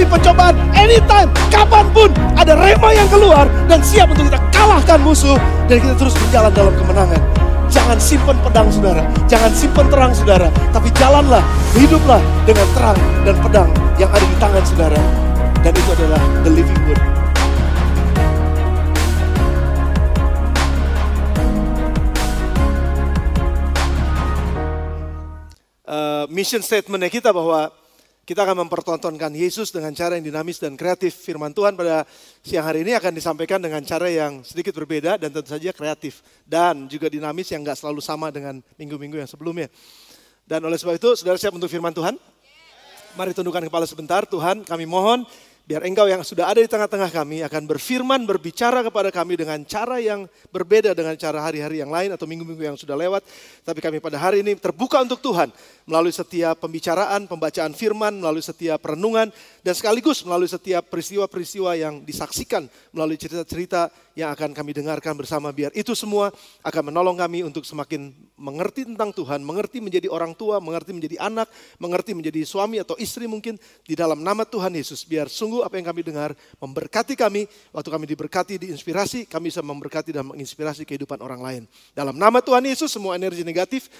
menghadapi pencobaan anytime, kapanpun ada rema yang keluar dan siap untuk kita kalahkan musuh dan kita terus berjalan dalam kemenangan. Jangan simpan pedang saudara, jangan simpan terang saudara, tapi jalanlah, hiduplah dengan terang dan pedang yang ada di tangan saudara. Dan itu adalah the living word. Mission statementnya kita bahwa kita akan mempertontonkan Yesus dengan cara yang dinamis dan kreatif. Firman Tuhan pada siang hari ini akan disampaikan dengan cara yang sedikit berbeda dan tentu saja kreatif. Dan juga dinamis yang gak selalu sama dengan minggu-minggu yang sebelumnya. Dan oleh sebab itu, saudara siap untuk firman Tuhan? Mari tundukkan kepala sebentar. Tuhan, kami mohon biar Engkau yang sudah ada di tengah-tengah kami akan berfirman, berbicara kepada kami dengan cara yang berbeda dengan cara hari-hari yang lain atau minggu-minggu yang sudah lewat. Tapi kami pada hari ini terbuka untuk Tuhan melalui setiap pembicaraan, pembacaan firman, melalui setiap renungan, dan sekaligus melalui setiap peristiwa-peristiwa yang disaksikan melalui cerita-cerita yang akan kami dengarkan bersama. Biar itu semua akan menolong kami untuk semakin mengerti tentang Tuhan, mengerti menjadi orang tua, mengerti menjadi anak, mengerti menjadi suami atau istri mungkin di dalam nama Tuhan Yesus. Biar sungguh apa yang kami dengar memberkati kami, waktu kami diberkati, diinspirasi, kami bisa memberkati dan menginspirasi kehidupan orang lain. Dalam nama Tuhan Yesus, semua energi negatif,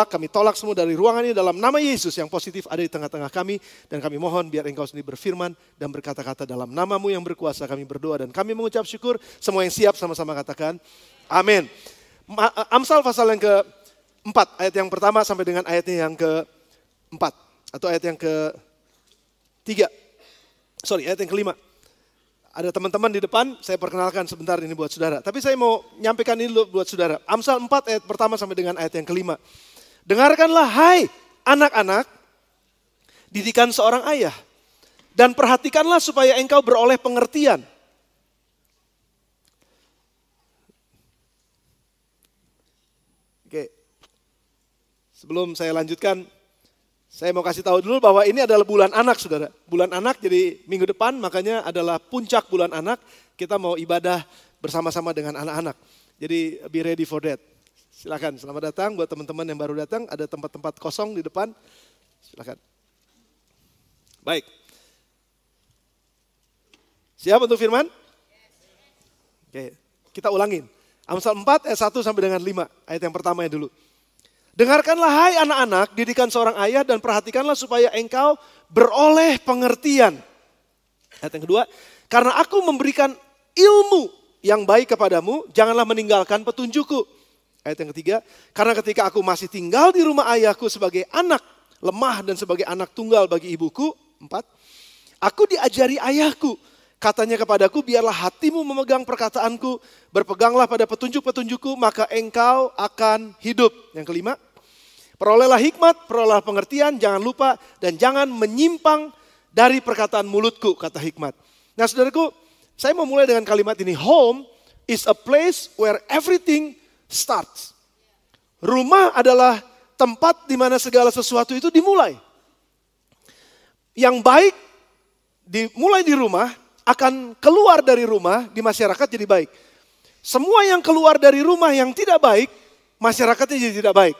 kami tolak semua dari ruangan ini dalam nama Yesus yang positif ada di tengah-tengah kami. Dan kami mohon biar Engkau sendiri berfirman dan berkata-kata dalam nama-Mu yang berkuasa kami berdoa dan kami mengucap syukur. Semua yang siap sama-sama katakan, amin. Amsal pasal yang ke-4, ayat yang pertama sampai dengan ayatnya yang ke-4. Atau ayat yang ke-3. Ayat yang ke-5. Ada teman-teman di depan, saya perkenalkan sebentar ini buat saudara. Tapi saya mau nyampaikan ini dulu buat saudara. Amsal 4 ayat pertama sampai dengan ayat yang ke-5. Dengarkanlah hai anak-anak, didikan seorang ayah. Dan perhatikanlah supaya engkau beroleh pengertian. Oke, sebelum saya lanjutkan, saya mau kasih tahu dulu bahwa ini adalah bulan anak saudara. Bulan anak jadi minggu depan makanya adalah puncak bulan anak. Kita mau ibadah bersama-sama dengan anak-anak. Jadi be ready for that. Silakan, selamat datang buat teman-teman yang baru datang. Ada tempat-tempat kosong di depan. Silakan. Baik. Siap untuk firman? Oke, kita ulangin. Amsal 4 ayat 1 sampai dengan 5. Ayat yang pertamanya dulu. Dengarkanlah hai anak-anak, didikan seorang ayah dan perhatikanlah supaya engkau beroleh pengertian. Ayat yang kedua, karena aku memberikan ilmu yang baik kepadamu, janganlah meninggalkan petunjukku. Ayat yang ketiga, karena ketika aku masih tinggal di rumah ayahku sebagai anak lemah dan sebagai anak tunggal bagi ibuku. 4, aku diajari ayahku, katanya kepadaku, biarlah hatimu memegang perkataanku, berpeganglah pada petunjuk-petunjukku, maka engkau akan hidup. Yang kelima, perolehlah hikmat, perolehlah pengertian, jangan lupa dan jangan menyimpang dari perkataan mulutku, kata hikmat. Nah saudaraku, saya mau mulai dengan kalimat ini. Home is a place where everything starts. Rumah adalah tempat di mana segala sesuatu itu dimulai. Yang baik dimulai di rumah, akan keluar dari rumah di masyarakat jadi baik. Semua yang keluar dari rumah yang tidak baik, masyarakatnya jadi tidak baik.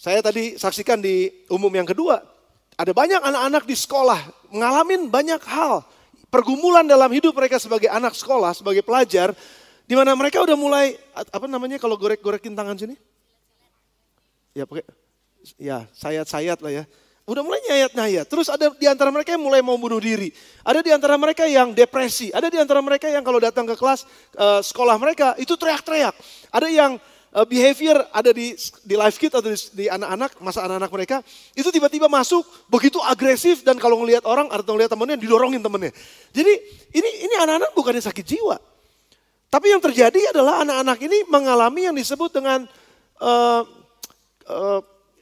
Saya tadi saksikan di umum yang kedua, ada banyak anak-anak di sekolah mengalami banyak hal, pergumulan dalam hidup mereka sebagai anak sekolah, sebagai pelajar, di mana mereka udah mulai, apa namanya kalau gorek-gorekin tangan sini? Ya pakai, ya sayat-sayat lah ya. Udah mulai nyayat-nyayat. Terus ada di antara mereka yang mulai mau bunuh diri. Ada di antara mereka yang depresi. Ada di antara mereka yang kalau datang ke kelas sekolah mereka itu teriak-teriak. Ada yang behavior ada di life kit atau di anak-anak, masa anak-anak mereka. Itu tiba-tiba masuk begitu agresif dan kalau ngelihat orang atau ngelihat temennya didorongin temennya. Jadi ini anak-anak bukannya sakit jiwa. Tapi yang terjadi adalah anak-anak ini mengalami yang disebut dengan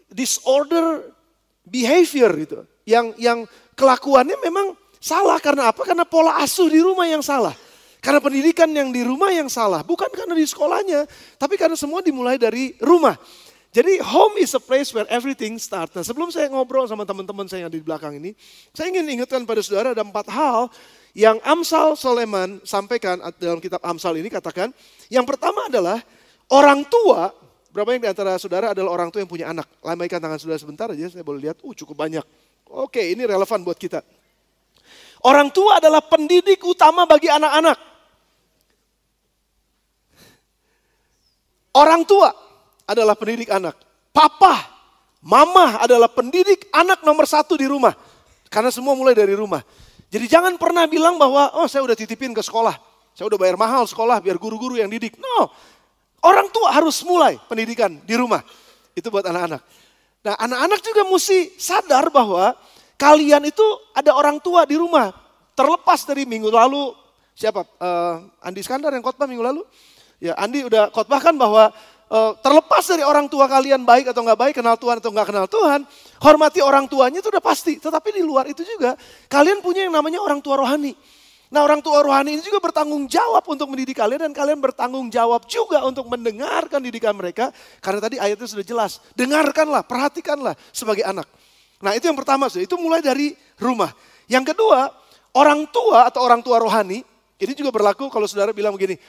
disorder behavior gitu. Yang kelakuannya memang salah karena apa? Karena pola asuh di rumah yang salah. Karena pendidikan yang di rumah yang salah. Bukan karena di sekolahnya, tapi karena semua dimulai dari rumah. Jadi home is a place where everything starts. Nah sebelum saya ngobrol sama teman-teman saya yang di belakang ini, saya ingin ingatkan pada saudara ada 4 hal yang Amsal Soleman sampaikan dalam kitab Amsal ini katakan. Yang pertama adalah orang tua. Berapa yang di antara saudara adalah orang tua yang punya anak? Lambaikan tangan saudara sebentar aja, saya boleh lihat. Cukup banyak. Oke, ini relevan buat kita. Orang tua adalah pendidik utama bagi anak-anak. Orang tua adalah pendidik anak. Papa, mama adalah pendidik anak nomor 1 di rumah. Karena semua mulai dari rumah. Jadi jangan pernah bilang bahwa, oh saya udah titipin ke sekolah. Saya udah bayar mahal sekolah biar guru-guru yang didik. No, orang tua harus mulai pendidikan di rumah. Itu buat anak-anak. Nah anak-anak juga mesti sadar bahwa kalian itu ada orang tua di rumah. Terlepas dari minggu lalu, siapa? Andi Iskandar yang khotbah minggu lalu. Ya Andi udah khotbahkan bahwa terlepas dari orang tua kalian baik atau nggak baik, kenal Tuhan atau nggak kenal Tuhan, hormati orang tuanya itu udah pasti. Tetapi di luar itu juga, kalian punya yang namanya orang tua rohani. Nah orang tua rohani ini juga bertanggung jawab untuk mendidik kalian dan kalian bertanggung jawab juga untuk mendengarkan didikan mereka. Karena tadi ayatnya sudah jelas, dengarkanlah, perhatikanlah sebagai anak. Nah itu yang pertama, itu mulai dari rumah. Yang kedua, orang tua atau orang tua rohani, ini juga berlaku kalau saudara bilang begini,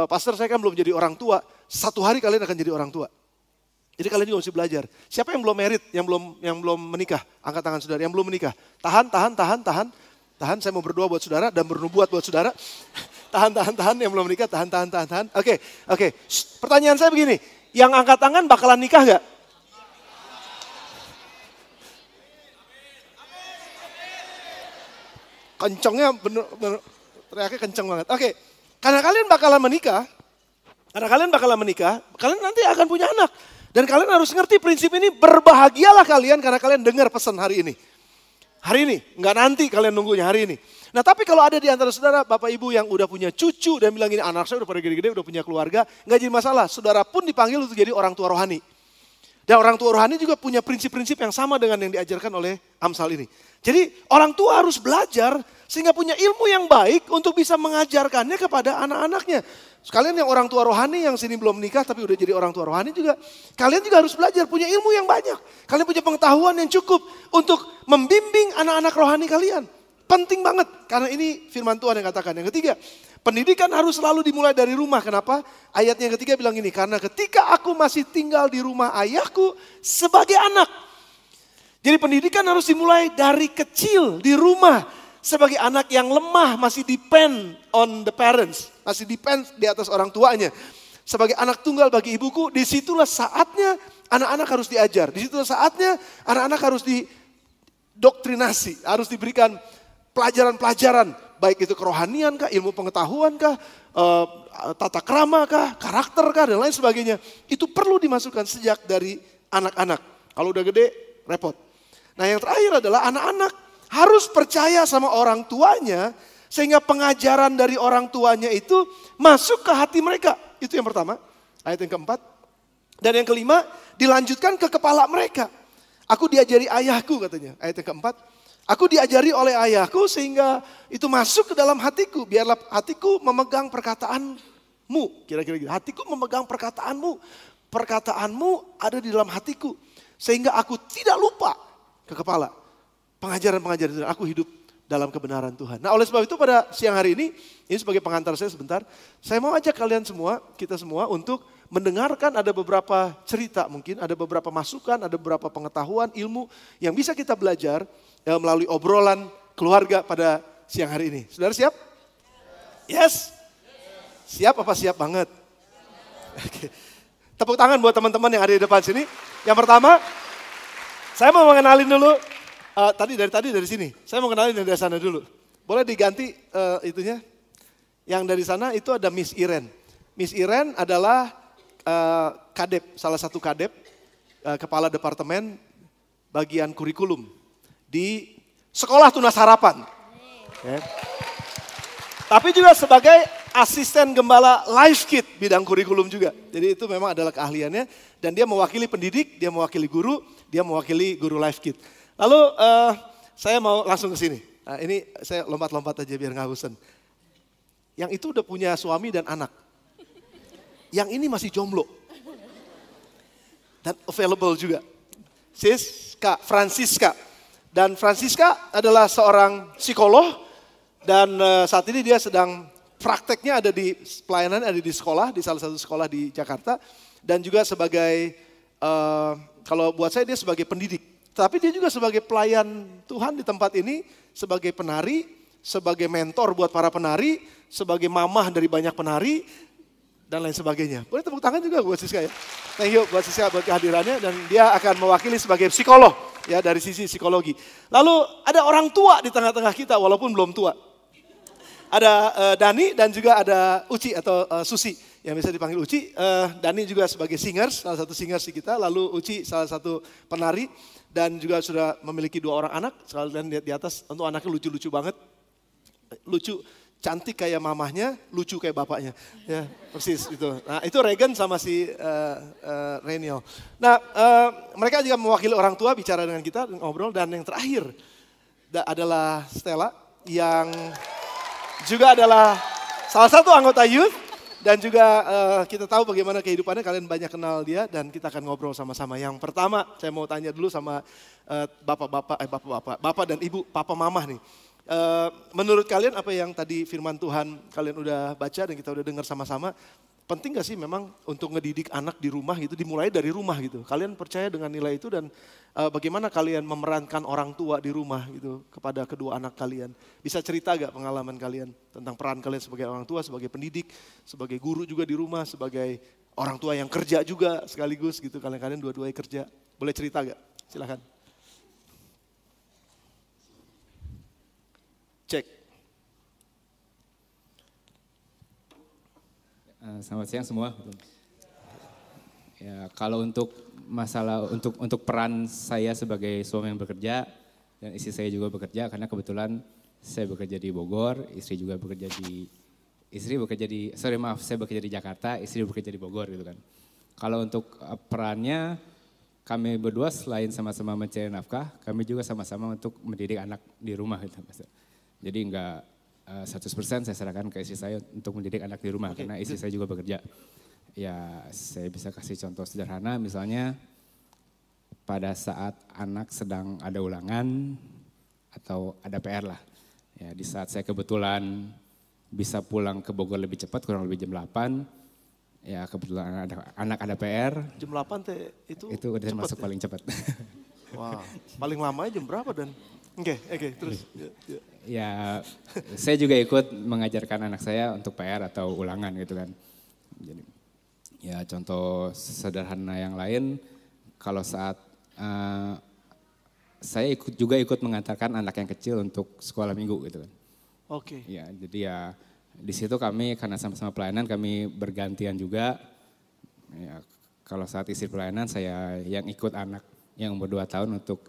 pastor saya kan belum jadi orang tua, satu hari kalian akan jadi orang tua. Jadi kalian juga mesti belajar. Siapa yang belum married, yang belum menikah? Angkat tangan saudara, yang belum menikah. Tahan, saya mau berdoa buat saudara dan bernubuat buat saudara. Tahan, yang belum menikah, tahan. Oke. Pertanyaan saya begini, yang angkat tangan bakalan nikah gak? Kencengnya bener, teriaknya kenceng banget. Oke, karena kalian bakalan menikah, kalian nanti akan punya anak. Dan kalian harus ngerti prinsip ini, berbahagialah kalian karena kalian dengar pesan hari ini. Hari ini, nggak nanti kalian nunggunya hari ini. Nah tapi kalau ada di antara saudara, bapak ibu yang udah punya cucu dan bilang gini, anak saya udah pada gede-gede, udah punya keluarga, nggak jadi masalah. Saudara pun dipanggil untuk jadi orang tua rohani. Dan orang tua rohani juga punya prinsip-prinsip yang sama dengan yang diajarkan oleh Amsal ini. Jadi orang tua harus belajar sehingga punya ilmu yang baik untuk bisa mengajarkannya kepada anak-anaknya. Sekalian yang orang tua rohani yang sini belum nikah tapi udah jadi orang tua rohani juga. Kalian juga harus belajar, punya ilmu yang banyak. Kalian punya pengetahuan yang cukup untuk membimbing anak-anak rohani kalian. Penting banget karena ini firman Tuhan yang katakan. Yang ketiga, pendidikan harus selalu dimulai dari rumah. Kenapa? Ayatnya yang ketiga bilang ini, karena ketika aku masih tinggal di rumah ayahku sebagai anak. Jadi pendidikan harus dimulai dari kecil di rumah. Sebagai anak yang lemah masih depend on the parents. Masih depend di atas orang tuanya. Sebagai anak tunggal bagi ibuku, disitulah saatnya anak-anak harus diajar. Disitulah saatnya anak-anak harus didoktrinasi. Harus diberikan pelajaran-pelajaran. Baik itu kerohanian kah, ilmu pengetahuan kah, tata krama kah, karakter kah, dan lain sebagainya. Itu perlu dimasukkan sejak dari anak-anak. Kalau udah gede, repot. Nah yang terakhir adalah anak-anak harus percaya sama orang tuanya, sehingga pengajaran dari orang tuanya itu masuk ke hati mereka. Itu yang pertama, ayat yang keempat. Dan yang kelima, dilanjutkan ke kepala mereka. Aku diajari ayahku katanya, ayat yang keempat. Aku diajari oleh ayahku sehingga itu masuk ke dalam hatiku. Biarlah hatiku memegang perkataanmu. Kira-kira gitu. Hatiku memegang perkataanmu. Perkataanmu ada di dalam hatiku. Sehingga aku tidak lupa ke kepala. Pengajaran-pengajaran aku hidup dalam kebenaran Tuhan. Nah oleh sebab itu pada siang hari ini sebagai pengantar saya sebentar. Saya mau ajak kalian semua, kita semua untuk mendengarkan ada beberapa cerita mungkin. Ada beberapa masukan, ada beberapa pengetahuan, ilmu yang bisa kita belajar melalui obrolan keluarga pada siang hari ini. Saudara siap? Yes? Siap apa siap banget? Oke. Tepuk tangan buat teman-teman yang ada di depan sini. Yang pertama, saya mau mengenalin dulu, dari sini. Saya mau kenalin yang dari sana dulu. Boleh diganti itunya? Yang dari sana itu ada Miss Iren. Miss Iren adalah kadep, salah satu kadep, kepala departemen bagian kurikulum di Sekolah Tunas Harapan. Okay. Tapi juga sebagai asisten gembala Life Kit bidang kurikulum juga. Jadi itu memang adalah keahliannya. Dan dia mewakili pendidik, dia mewakili guru, dia mewakili guru Life Kit. Lalu saya mau langsung ke sini. Nah, ini saya lompat-lompat aja biar nggak bosan. Yang itu udah punya suami dan anak. Yang ini masih jomblo. Dan available juga. Sis, Kak Francisca. Dan Francisca adalah seorang psikolog. Dan saat ini dia sedang prakteknya ada di pelayanan, ada di sekolah, di salah satu sekolah di Jakarta. Dan juga sebagai, kalau buat saya dia sebagai pendidik. Tapi dia juga sebagai pelayan Tuhan di tempat ini, sebagai penari, sebagai mentor buat para penari, sebagai mamah dari banyak penari, dan lain sebagainya. Boleh tepuk tangan juga buat Siska ya. Thank you buat Siska buat kehadirannya, dan dia akan mewakili sebagai psikolog ya dari sisi psikologi. Lalu ada orang tua di tengah-tengah kita walaupun belum tua. Ada Dani dan juga ada Uci atau Susi yang bisa dipanggil Uci. Dani juga sebagai singers, salah satu singers di kita. Lalu Uci salah satu penari dan juga sudah memiliki 2 orang anak. Sekalian lihat di atas, tentu anaknya lucu-lucu banget. Lucu, cantik kayak mamahnya, lucu kayak bapaknya. Ya, persis gitu. Nah, itu Regan sama si Reniel. Nah, mereka juga mewakili orang tua bicara dengan kita, ngobrol. Dan yang terakhir adalah Stella yang juga adalah salah satu anggota youth. Dan juga kita tahu bagaimana kehidupannya, kalian banyak kenal dia dan kita akan ngobrol sama-sama. Yang pertama saya mau tanya dulu sama bapak dan ibu, papa mamah nih. Menurut kalian apa yang tadi firman Tuhan kalian udah baca dan kita udah dengar sama-sama, penting gak sih memang untuk ngedidik anak di rumah gitu, dimulai dari rumah gitu. Kalian percaya dengan nilai itu dan bagaimana kalian memerankan orang tua di rumah gitu kepada kedua anak kalian. Bisa cerita gak pengalaman kalian tentang peran kalian sebagai orang tua, sebagai pendidik, sebagai guru juga di rumah, sebagai orang tua yang kerja juga sekaligus gitu. Kalian dua-duanya kerja. Boleh cerita gak? Silakan. Cek. Selamat siang semua. Ya, kalau untuk masalah untuk peran saya sebagai suami yang bekerja dan istri saya juga bekerja, karena kebetulan saya bekerja di Bogor, saya bekerja di Jakarta, istri bekerja di Bogor gitu kan. Kalau untuk perannya, kami berdua selain sama-sama mencari nafkah, kami juga sama-sama untuk mendidik anak di rumah gitu. Jadi enggak 100% saya serahkan ke istri saya untuk mendidik anak di rumah, karena istri saya juga bekerja. Ya, saya bisa kasih contoh sederhana, misalnya pada saat anak sedang ada ulangan atau ada PR lah. Ya, di saat saya kebetulan bisa pulang ke Bogor lebih cepat, kurang lebih jam 8. Ya, kebetulan anak ada PR. Jam 8 teh itu udah masuk ya? paling cepat. Wah, paling lama jam berapa dan? Oke, terus. Ya, saya juga ikut mengajarkan anak saya untuk PR atau ulangan gitu kan. Jadi, ya contoh sederhana yang lain, kalau saat saya juga ikut mengantarkan anak yang kecil untuk sekolah minggu gitu kan. Oke. Ya, jadi ya di situ kami karena sama-sama pelayanan kami bergantian juga. Ya, kalau saat isi pelayanan saya yang ikut anak yang umur 2 tahun untuk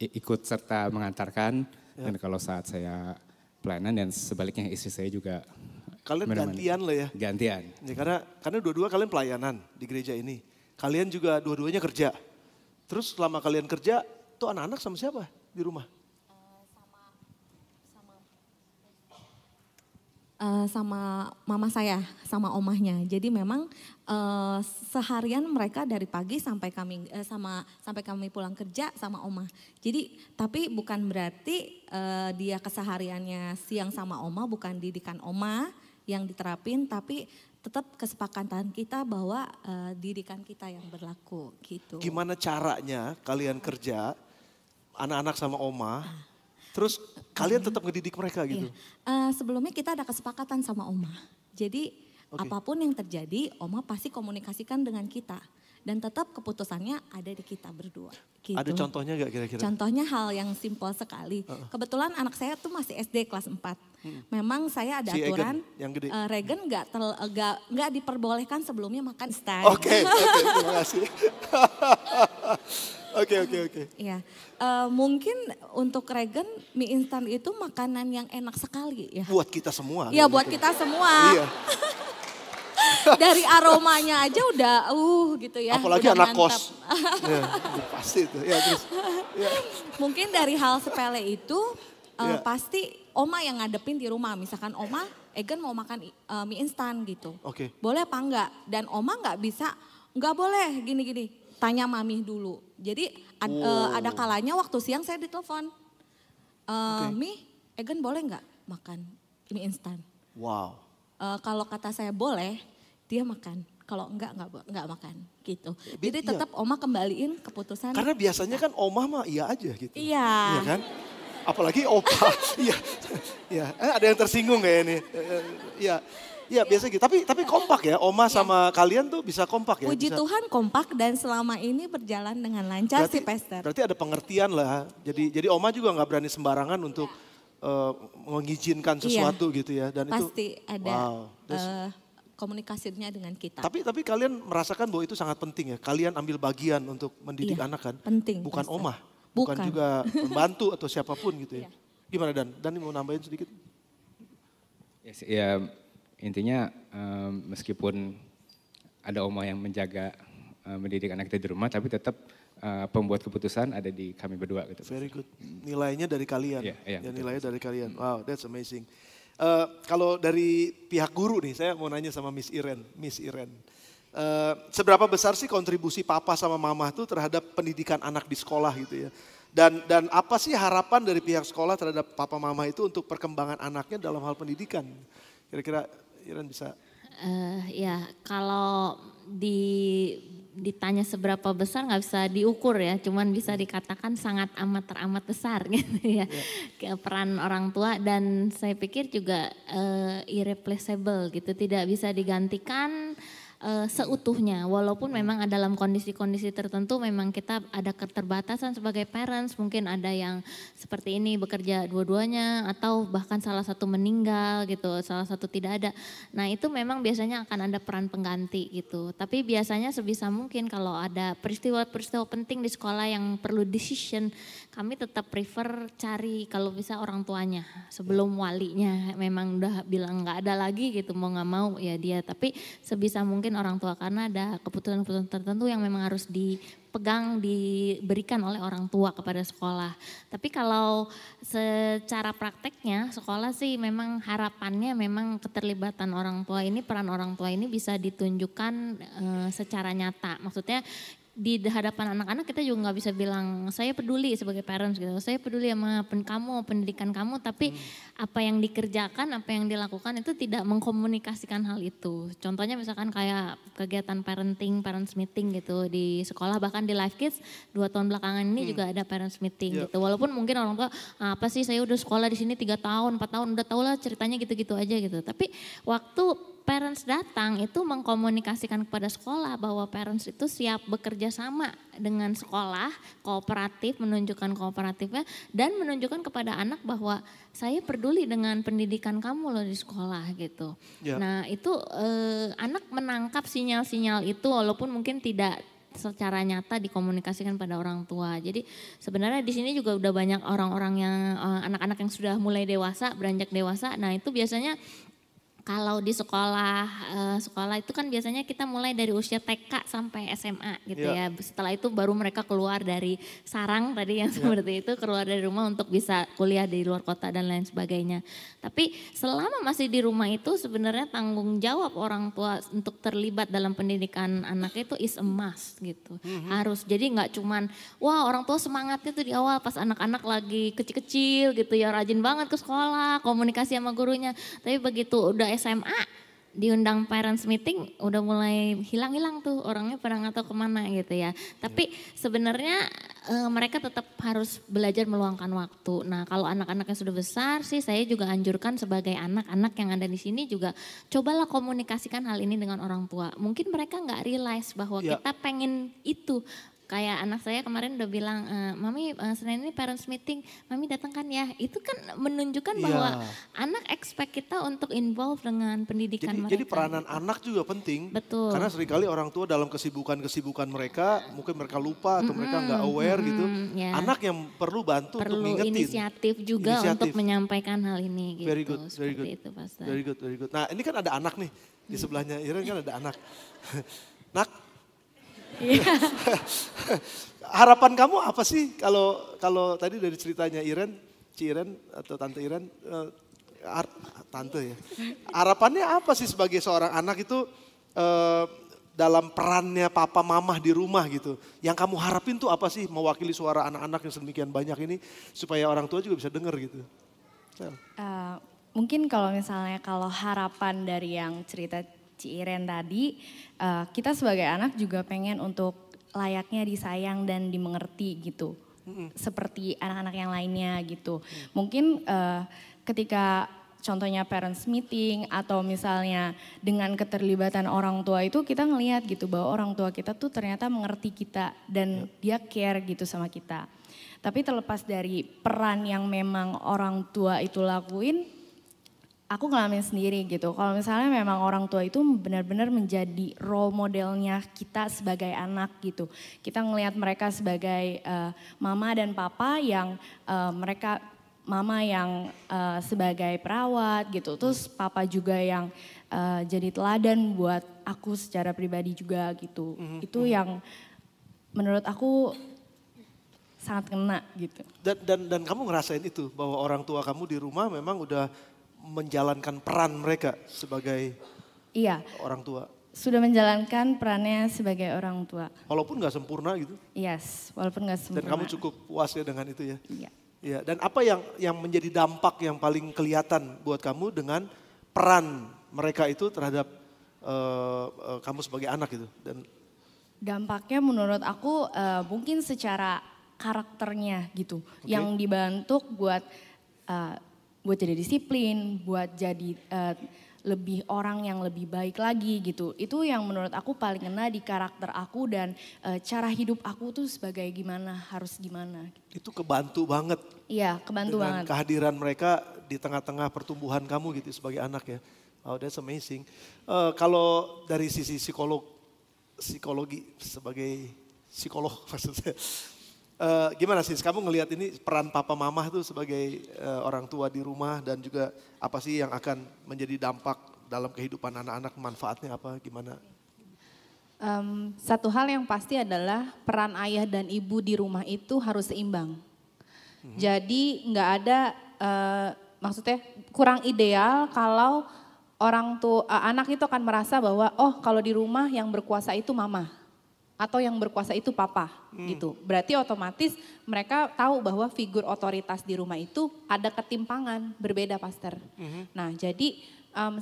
ikut serta mengantarkan, dan kalau saat saya pelayanan dan sebaliknya istri saya juga. Kalian gantian lah ya? Gantian. Ya, karena dua-dua kalian pelayanan di gereja ini. Kalian juga dua-duanya kerja. Terus selama kalian kerja, tuh anak-anak sama siapa di rumah? Sama mama saya, sama omahnya. Jadi memang seharian mereka dari pagi sampai kami pulang kerja sama omah. Jadi tapi bukan berarti dia kesehariannya siang sama omah, bukan didikan omah yang diterapin, tapi tetap kesepakatan kita bahwa didikan kita yang berlaku gitu. Gimana caranya kalian kerja anak-anak sama omah? Terus kalian tetap ngedidik mereka gitu? Iya. Sebelumnya kita ada kesepakatan sama Oma. Jadi apapun yang terjadi, Oma pasti komunikasikan dengan kita. Dan tetap keputusannya ada di kita berdua. Gitu. Ada contohnya gak kira-kira? Contohnya hal yang simpel sekali. Kebetulan anak saya tuh masih SD kelas 4. Memang saya ada aturan, Regan gak diperbolehkan sebelumnya makan instan. Oke, terima kasih. Oke. Iya, mungkin untuk Regan mie instan itu makanan yang enak sekali ya. Buat kita semua. Iya, buat kita semua. Iya. Dari aromanya aja udah gitu ya. Apalagi udah anak mantap. kos. Ya, pasti itu. Ya, terus. Ya. Mungkin dari hal sepele itu pasti Oma yang ngadepin di rumah. Misalkan Oma, Egan mau makan mie instan gitu. Oke. Boleh apa enggak? Dan Oma enggak boleh gini-gini. Tanya mami dulu. Jadi ada kalanya waktu siang saya ditelepon. Mi, Egan boleh enggak makan mie instan? Wow. Kalau kata saya boleh, dia makan. Kalau enggak makan gitu. Jadi tetap Oma kembaliin keputusan. Karena biasanya kan omah mah iya aja gitu. Iya. Iya kan? Apalagi opa. Iya. Iya, ada yang tersinggung kayak ini. Iya. Iya biasa gitu, tapi kompak ya, oma sama kalian tuh bisa kompak ya? Puji bisa. Tuhan kompak dan selama ini berjalan dengan lancar sih Pastor. Berarti ada pengertian lah, jadi oma juga nggak berani sembarangan untuk mengizinkan sesuatu gitu ya. Dan pasti itu, ada komunikasinya dengan kita. Tapi kalian merasakan bahwa itu sangat penting ya, kalian ambil bagian untuk mendidik anak kan? Penting. Bukan Pastor. oma, bukan juga pembantu atau siapapun gitu ya. Gimana Dan? Dan mau nambahin sedikit? Ya intinya meskipun ada oma yang menjaga mendidik anak kita di rumah, tapi tetap pembuat keputusan ada di kami berdua gitu. Very good. Nilainya dari kalian. Ya, nilainya dari kalian. Wow, that's amazing. Kalau dari pihak guru nih, saya mau nanya sama Miss Iren. Seberapa besar sih kontribusi papa sama mama tuh terhadap pendidikan anak di sekolah gitu ya? Dan apa sih harapan dari pihak sekolah terhadap papa mama itu untuk perkembangan anaknya dalam hal pendidikan? Kira-kira Iren bisa? Ya kalau ditanya seberapa besar nggak bisa diukur ya, cuman bisa dikatakan sangat teramat besar gitu ya. Peran orang tua, dan saya pikir juga irreplaceable gitu, tidak bisa digantikan seutuhnya, walaupun memang dalam kondisi-kondisi tertentu memang kita ada keterbatasan sebagai parents, mungkin ada yang seperti ini bekerja dua-duanya atau bahkan salah satu meninggal gitu, salah satu tidak ada. Nah itu memang biasanya akan ada peran pengganti gitu, tapi biasanya sebisa mungkin kalau ada peristiwa-peristiwa penting di sekolah yang perlu decision, kami tetap prefer cari kalau bisa orang tuanya sebelum walinya memang udah bilang nggak ada lagi gitu, mau nggak mau ya dia, tapi sebisa mungkin orang tua, karena ada keputusan-keputusan tertentu yang memang harus dipegang, diberikan oleh orang tua kepada sekolah. Tapi kalau secara prakteknya sekolah sih memang harapannya memang keterlibatan orang tua ini, peran orang tua ini bisa ditunjukkan secara nyata. Maksudnya di hadapan anak-anak kita juga nggak bisa bilang saya peduli sebagai parents gitu, saya peduli sama kamu, pendidikan kamu, tapi apa yang dikerjakan, apa yang dilakukan itu tidak mengkomunikasikan hal itu. Contohnya misalkan kayak kegiatan parents meeting gitu di sekolah, bahkan di Life Kids 2 tahun belakangan ini juga ada parents meeting gitu. Walaupun mungkin orang tua apa sih saya udah sekolah di sini 3 tahun, 4 tahun udah tau lah ceritanya gitu-gitu aja gitu. Tapi waktu parents datang itu mengkomunikasikan kepada sekolah bahwa parents itu siap bekerja sama dengan sekolah, kooperatif, menunjukkan kooperatifnya dan menunjukkan kepada anak bahwa saya peduli dengan pendidikan kamu loh di sekolah gitu. Nah itu anak menangkap sinyal-sinyal itu walaupun mungkin tidak secara nyata dikomunikasikan pada orang tua. Jadi sebenarnya di sini juga udah banyak orang-orang yang anak-anak yang sudah mulai dewasa, beranjak dewasa. Nah itu biasanya kalau di sekolah itu kan biasanya kita mulai dari usia TK sampai SMA gitu ya. Setelah itu baru mereka keluar dari sarang tadi yang seperti itu, keluar dari rumah untuk bisa kuliah di luar kota dan lain sebagainya. Tapi selama masih di rumah itu sebenarnya tanggung jawab orang tua untuk terlibat dalam pendidikan anak itu is a must gitu. Harus, jadi nggak cuman wah orang tua semangatnya tuh di awal pas anak-anak lagi kecil-kecil gitu ya, rajin banget ke sekolah, komunikasi sama gurunya. Tapi begitu udah SMA diundang parents meeting udah mulai hilang-hilang tuh orangnya, pada nggak tahu kemana gitu ya. Tapi sebenarnya mereka tetap harus belajar meluangkan waktu. Nah kalau anak-anaknya sudah besar sih saya juga anjurkan sebagai anak-anak yang ada di sini juga cobalah komunikasikan hal ini dengan orang tua. Mungkin mereka nggak realize bahwa kita pengen itu. Kayak anak saya kemarin udah bilang, Mami Senin ini parents meeting, Mami datang kan ya. Itu kan menunjukkan bahwa anak expect kita untuk involve dengan pendidikan mereka. Jadi peranan anak juga penting. Betul. Karena seringkali orang tua dalam kesibukan mereka, mungkin mereka lupa atau mereka nggak aware gitu. Anak yang perlu bantu untuk ngingetin. Perlu inisiatif juga untuk menyampaikan hal ini gitu. Very good, very good. Itu, Pastor. Very good, very good. Nah ini kan ada anak nih, di sebelahnya Iren kan ada anak. Nak, harapan kamu apa sih kalau tadi dari ceritanya Iren, Ci Iren atau Tante Iren, Tante ya. Harapannya apa sih sebagai seorang anak itu dalam perannya papa mama di rumah gitu. Yang kamu harapin tuh apa sih mewakili suara anak-anak yang sedemikian banyak ini supaya orang tua juga bisa dengar gitu. Mungkin kalau misalnya harapan dari yang cerita Ci Iren tadi, kita sebagai anak juga pengen untuk layaknya disayang dan dimengerti gitu. seperti anak-anak yang lainnya gitu. Mungkin ketika contohnya parents meeting atau misalnya dengan keterlibatan orang tua itu kita ngelihat gitu bahwa orang tua kita tuh ternyata mengerti kita dan dia care gitu sama kita. Tapi terlepas dari peran yang memang orang tua itu lakuin, aku ngalamin sendiri gitu. Kalau misalnya memang orang tua itu benar-benar menjadi role modelnya kita sebagai anak gitu. Kita ngelihat mereka sebagai mama dan papa yang mereka mama yang sebagai perawat gitu. Terus papa juga yang jadi teladan buat aku secara pribadi juga gitu. Itu yang menurut aku sangat kena gitu. Dan kamu ngerasain itu bahwa orang tua kamu di rumah memang udah menjalankan peran mereka sebagai orang tua. Sudah menjalankan perannya sebagai orang tua. Walaupun nggak sempurna gitu. Yes, walaupun nggak sempurna. Dan kamu cukup puas ya dengan itu ya. Iya. Ya, dan apa yang menjadi dampak yang paling kelihatan buat kamu dengan peran mereka itu terhadap kamu sebagai anak gitu? Dan dampaknya menurut aku mungkin secara karakternya gitu, yang dibentuk buat jadi disiplin, buat jadi lebih orang yang lebih baik lagi gitu. Itu yang menurut aku paling kena di karakter aku dan cara hidup aku tuh sebagai gimana, harus gimana. Itu kebantu banget. Iya, kebantu dengan banget. Kehadiran mereka di tengah-tengah pertumbuhan kamu gitu sebagai anak ya. Oh, that's amazing. Kalau dari sisi psikologi sebagai psikolog maksudnya. Gimana sih kamu ngelihat ini peran papa mama tuh sebagai orang tua di rumah dan juga apa sih yang akan menjadi dampak dalam kehidupan anak-anak, manfaatnya apa, gimana? Satu hal yang pasti adalah peran ayah dan ibu di rumah itu harus seimbang. Jadi nggak ada, maksudnya kurang ideal kalau orang tua anak itu akan merasa bahwa oh kalau di rumah yang berkuasa itu mama. Atau yang berkuasa itu papa gitu. Berarti otomatis mereka tahu bahwa figur otoritas di rumah itu ada ketimpangan, berbeda pastor. Nah jadi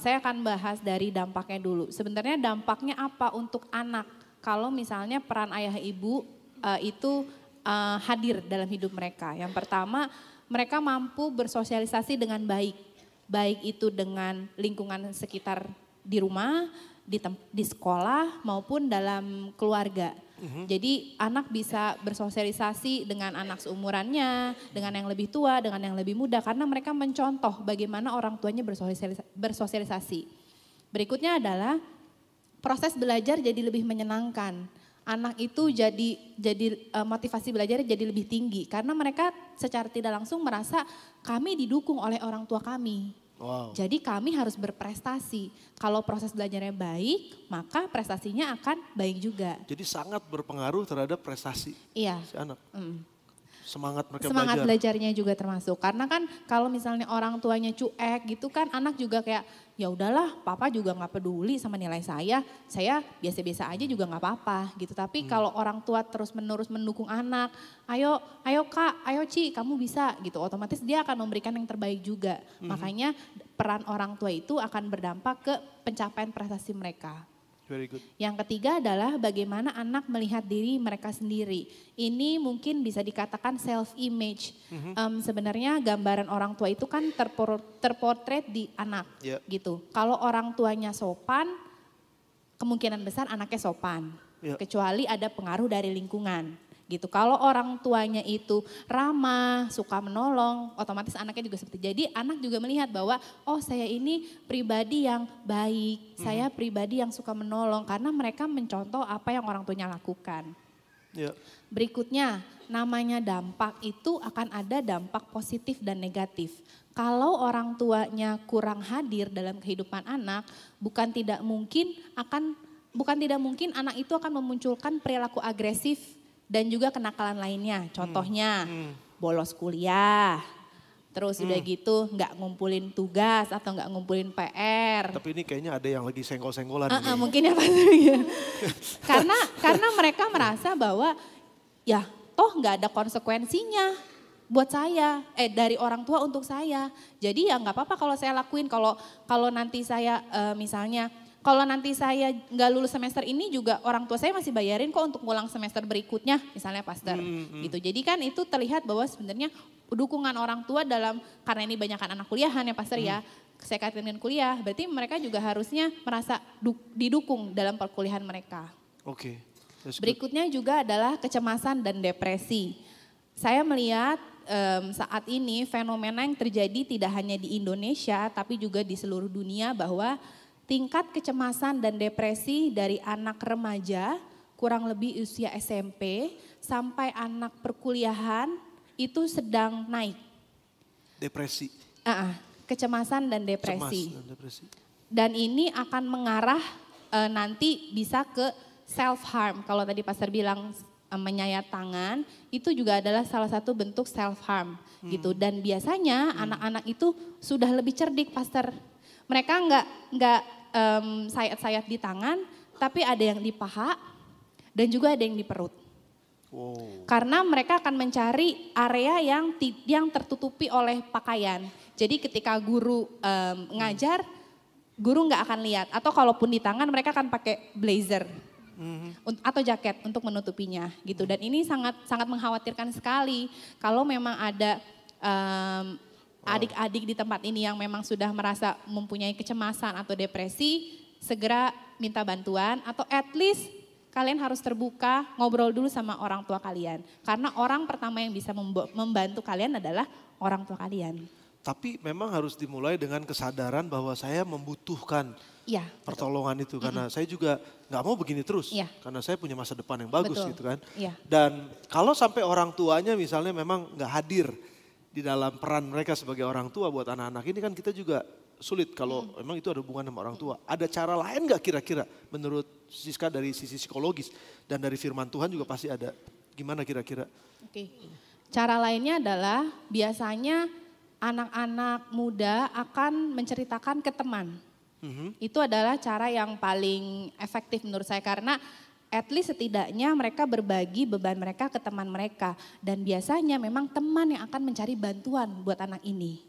saya akan bahas dari dampaknya dulu. Sebenarnya dampaknya apa untuk anak kalau misalnya peran ayah ibu itu hadir dalam hidup mereka. Yang pertama mereka mampu bersosialisasi dengan baik. Baik itu dengan lingkungan sekitar di rumah, di sekolah maupun dalam keluarga. Jadi anak bisa bersosialisasi dengan anak seumurannya, dengan yang lebih tua, dengan yang lebih muda karena mereka mencontoh bagaimana orang tuanya bersosialisasi. Berikutnya adalah proses belajar jadi lebih menyenangkan. Anak itu jadi motivasi belajarnya jadi lebih tinggi karena mereka secara tidak langsung merasa kami didukung oleh orang tua kami. Wow. Jadi kami harus berprestasi. Kalau proses belajarnya baik, maka prestasinya akan baik juga. Jadi sangat berpengaruh terhadap prestasi si anak. Semangat mereka Semangat belajar. belajarnya juga termasuk. Karena kan kalau misalnya orang tuanya cuek gitu kan anak juga kayak ya udahlah papa juga nggak peduli sama nilai saya biasa-biasa aja juga nggak apa-apa gitu. Tapi kalau orang tua terus menerus mendukung anak, ayo kak, ayo Ci kamu bisa gitu. Otomatis dia akan memberikan yang terbaik juga. Makanya peran orang tua itu akan berdampak ke pencapaian prestasi mereka. Very good. Yang ketiga adalah bagaimana anak melihat diri mereka sendiri. Ini mungkin bisa dikatakan self image. Sebenarnya gambaran orang tua itu kan terpotret di anak gitu. Kalau orang tuanya sopan, kemungkinan besar anaknya sopan. Kecuali ada pengaruh dari lingkungan. Gitu. Kalau orang tuanya itu ramah, suka menolong, otomatis anaknya juga seperti. Jadi anak juga melihat bahwa oh saya ini pribadi yang baik, saya pribadi yang suka menolong karena mereka mencontoh apa yang orang tuanya lakukan. Berikutnya, namanya dampak itu akan ada dampak positif dan negatif. Kalau orang tuanya kurang hadir dalam kehidupan anak, bukan tidak mungkin anak itu akan memunculkan perilaku agresif dan juga kenakalan lainnya. Contohnya bolos kuliah, terus udah gitu nggak ngumpulin tugas atau nggak ngumpulin PR. Tapi ini kayaknya ada yang lagi senggol-senggolan. Mungkin ya Pak. Karena mereka merasa bahwa ya toh nggak ada konsekuensinya buat saya, dari orang tua untuk saya. Jadi ya nggak apa-apa kalau saya lakuin, kalau nanti saya misalnya kalau nanti saya nggak lulus semester ini juga orang tua saya masih bayarin kok untuk ngulang semester berikutnya, misalnya pastor. Gitu. Jadi kan itu terlihat bahwa sebenarnya dukungan orang tua dalam, karena ini banyakkan anak kuliahan ya pastor ya, saya kaitkan dengan kuliah, berarti mereka juga harusnya merasa didukung dalam perkuliahan mereka. Oke. Berikutnya juga adalah kecemasan dan depresi. Saya melihat saat ini fenomena yang terjadi tidak hanya di Indonesia tapi juga di seluruh dunia bahwa tingkat kecemasan dan depresi dari anak remaja kurang lebih usia SMP sampai anak perkuliahan itu sedang naik. Depresi. Kecemasan dan depresi. Cemas dan depresi. Dan ini akan mengarah nanti bisa ke self harm. Kalau tadi Pastor bilang menyayat tangan, itu juga adalah salah satu bentuk self harm gitu. Dan biasanya anak-anak itu sudah lebih cerdik, Pastor. Mereka nggak sayat-sayat di tangan, tapi ada yang di paha dan juga ada yang di perut. Wow. Karena mereka akan mencari area yang tertutupi oleh pakaian. Jadi ketika guru ngajar, guru nggak akan lihat. Atau kalaupun di tangan mereka akan pakai blazer atau jaket untuk menutupinya gitu. Dan ini sangat sangat mengkhawatirkan sekali kalau memang ada adik-adik di tempat ini yang memang sudah merasa mempunyai kecemasan atau depresi, segera minta bantuan atau at least kalian harus terbuka, ngobrol dulu sama orang tua kalian. Karena orang pertama yang bisa membantu kalian adalah orang tua kalian. Tapi memang harus dimulai dengan kesadaran bahwa saya membutuhkan pertolongan itu. Karena saya juga nggak mau begini terus. Karena saya punya masa depan yang bagus gitu kan. Dan kalau sampai orang tuanya misalnya memang nggak hadir di dalam peran mereka sebagai orang tua buat anak-anak ini kan kita juga sulit kalau memang itu ada hubungan sama orang tua. Ada cara lain nggak kira-kira menurut Siska dari sisi psikologis dan dari firman Tuhan juga pasti ada. Gimana kira-kira? Oke. Cara lainnya adalah biasanya anak-anak muda akan menceritakan ke teman. Itu adalah cara yang paling efektif menurut saya karena at least setidaknya mereka berbagi beban mereka ke teman mereka. Dan biasanya memang teman yang akan mencari bantuan buat anak ini.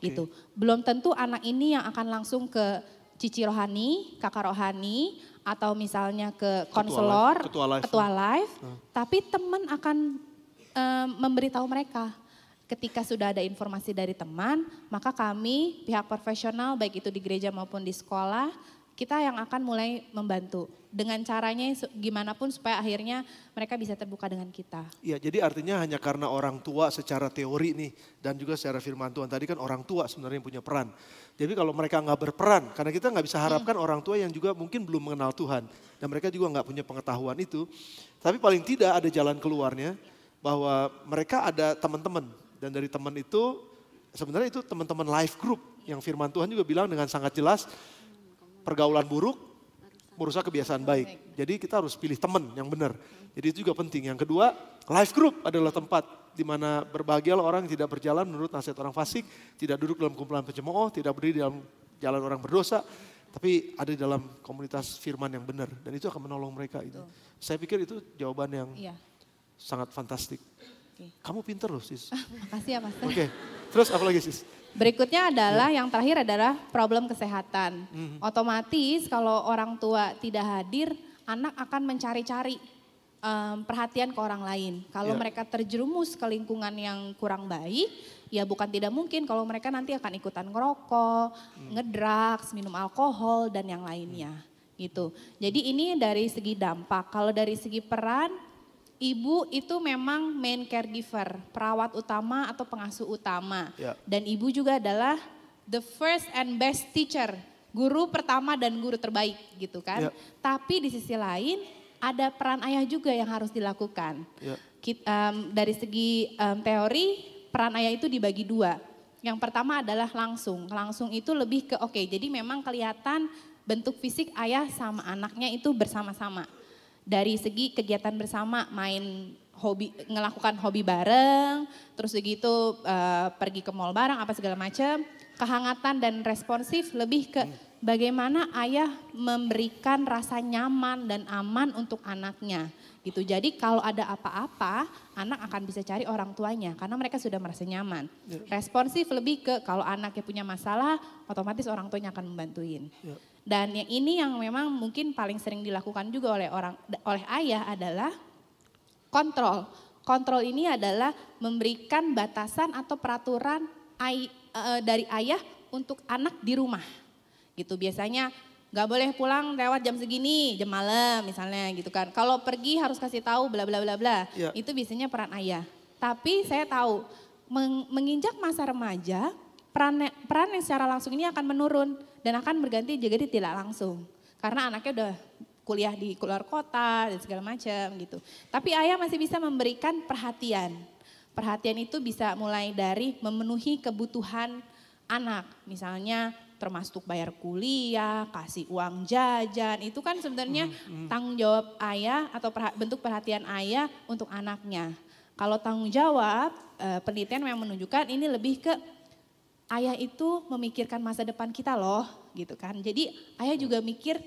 Gitu. Belum tentu anak ini yang akan langsung ke cici rohani, kakak rohani, atau misalnya ke konselor, ketua life. Tapi teman akan memberitahu mereka. Ketika sudah ada informasi dari teman, maka kami pihak profesional baik itu di gereja maupun di sekolah, kita yang akan mulai membantu. Dengan caranya gimana pun supaya akhirnya mereka bisa terbuka dengan kita. Iya, jadi artinya hanya karena orang tua secara teori nih dan juga secara firman Tuhan tadi kan orang tua sebenarnya yang punya peran. Jadi kalau mereka nggak berperan, karena kita nggak bisa harapkan orang tua yang juga mungkin belum mengenal Tuhan dan mereka juga nggak punya pengetahuan itu. Tapi paling tidak ada jalan keluarnya bahwa mereka ada teman-teman. Dan dari teman itu, sebenarnya itu teman-teman life group yang firman Tuhan juga bilang dengan sangat jelas, pergaulan buruk merusak kebiasaan baik. Jadi kita harus pilih teman yang benar. Jadi itu juga penting. Yang kedua, life group adalah tempat di mana berbahagialah orang yang tidak berjalan menurut nasihat orang fasik, tidak duduk dalam kumpulan pencemooh, tidak berdiri dalam jalan orang berdosa, tapi ada di dalam komunitas firman yang benar. Dan itu akan menolong mereka. Saya pikir itu jawaban yang sangat fantastik. Kamu pinter loh sis. Makasih ya Pastor. Oke, terus apa lagi sis? Berikutnya adalah yang terakhir adalah problem kesehatan. Otomatis kalau orang tua tidak hadir, anak akan mencari-cari perhatian ke orang lain. Kalau mereka terjerumus ke lingkungan yang kurang baik, ya bukan tidak mungkin kalau mereka nanti akan ikutan ngerokok, ngedrugs, minum alkohol dan yang lainnya. Gitu. Jadi ini dari segi dampak. Kalau dari segi peran, ibu itu memang main caregiver, perawat utama atau pengasuh utama. Dan ibu juga adalah the first and best teacher, guru pertama dan guru terbaik gitu kan. Tapi di sisi lain ada peran ayah juga yang harus dilakukan. Dari segi teori, peran ayah itu dibagi dua. Yang pertama adalah langsung. Langsung itu lebih ke jadi memang kelihatan bentuk fisik ayah sama anaknya itu bersama-sama. Dari segi kegiatan bersama, main hobi, ngelakukan hobi bareng, terus begitu pergi ke mall bareng, apa segala macam. Kehangatan dan responsif lebih ke bagaimana ayah memberikan rasa nyaman dan aman untuk anaknya. gitu. Jadi kalau ada apa-apa, anak akan bisa cari orang tuanya karena mereka sudah merasa nyaman. Responsif lebih ke kalau anaknya punya masalah, otomatis orang tuanya akan membantuin. Dan yang ini yang memang mungkin paling sering dilakukan juga oleh ayah adalah kontrol. Kontrol ini adalah memberikan batasan atau peraturan dari ayah untuk anak di rumah. Gitu biasanya nggak boleh pulang lewat jam segini, jam malam misalnya gitu kan. Kalau pergi harus kasih tahu bla bla bla bla. Itu biasanya peran ayah. Tapi saya tahu menginjak masa remaja, peran yang secara langsung ini akan menurun dan akan berganti jadi tidak langsung. Karena anaknya udah kuliah di luar kota dan segala macam gitu. Tapi ayah masih bisa memberikan perhatian. Perhatian itu bisa mulai dari memenuhi kebutuhan anak. Misalnya termasuk bayar kuliah, kasih uang jajan, itu kan sebenarnya tanggung jawab ayah atau bentuk perhatian ayah untuk anaknya. Kalau tanggung jawab, penelitian memang menunjukkan ini lebih ke ayah itu memikirkan masa depan kita loh, gitu kan. Jadi ayah juga mikir,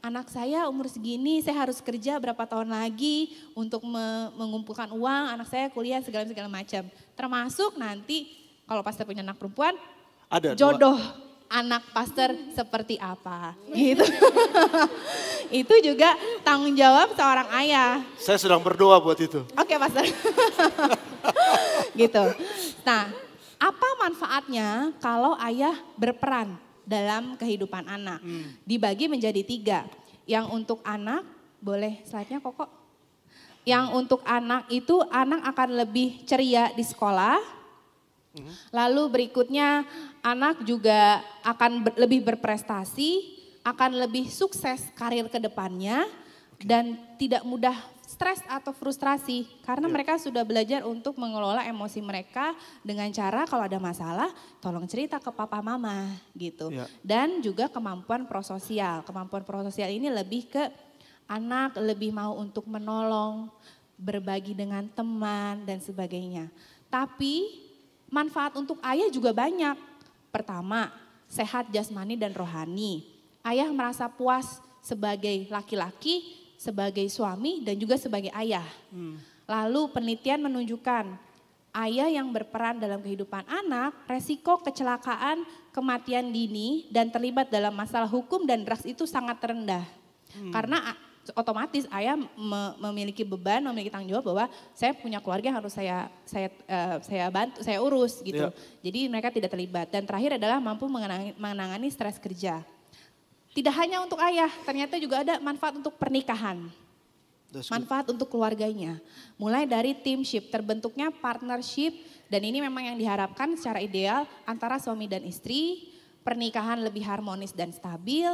anak saya umur segini, saya harus kerja berapa tahun lagi untuk mengumpulkan uang, anak saya kuliah segala macam. Termasuk nanti kalau pastor punya anak perempuan, ada jodoh anak pastor seperti apa gitu. Itu juga tanggung jawab seorang ayah. Saya sedang berdoa buat itu. Oke, pastor. Gitu. Nah, apa manfaatnya kalau ayah berperan dalam kehidupan anak? Dibagi menjadi 3. Yang untuk anak, boleh slide-nya Koko. Yang untuk anak itu anak akan lebih ceria di sekolah. Lalu berikutnya anak juga akan lebih berprestasi, akan lebih sukses karir ke depannya dan tidak mudah stres atau frustrasi karena mereka sudah belajar untuk mengelola emosi mereka dengan cara kalau ada masalah tolong cerita ke papa mama gitu. Dan juga kemampuan prososial. Kemampuan prososial ini lebih ke anak lebih mau untuk menolong, berbagi dengan teman dan sebagainya. Tapi manfaat untuk ayah juga banyak. Pertama, sehat jasmani dan rohani. Ayah merasa puas sebagai laki-laki, sebagai suami dan juga sebagai ayah. Lalu penelitian menunjukkan ayah yang berperan dalam kehidupan anak, resiko kecelakaan, kematian dini dan terlibat dalam masalah hukum dan drugs itu sangat rendah. Karena otomatis ayah memiliki beban, memiliki tanggung jawab bahwa saya punya keluarga yang harus saya bantu, saya urus gitu. Jadi mereka tidak terlibat. Dan terakhir adalah mampu menangani stres kerja. Tidak hanya untuk ayah, ternyata juga ada manfaat untuk pernikahan. Manfaat untuk keluarganya. Mulai dari teamship, terbentuknya partnership dan ini memang yang diharapkan secara ideal antara suami dan istri, pernikahan lebih harmonis dan stabil,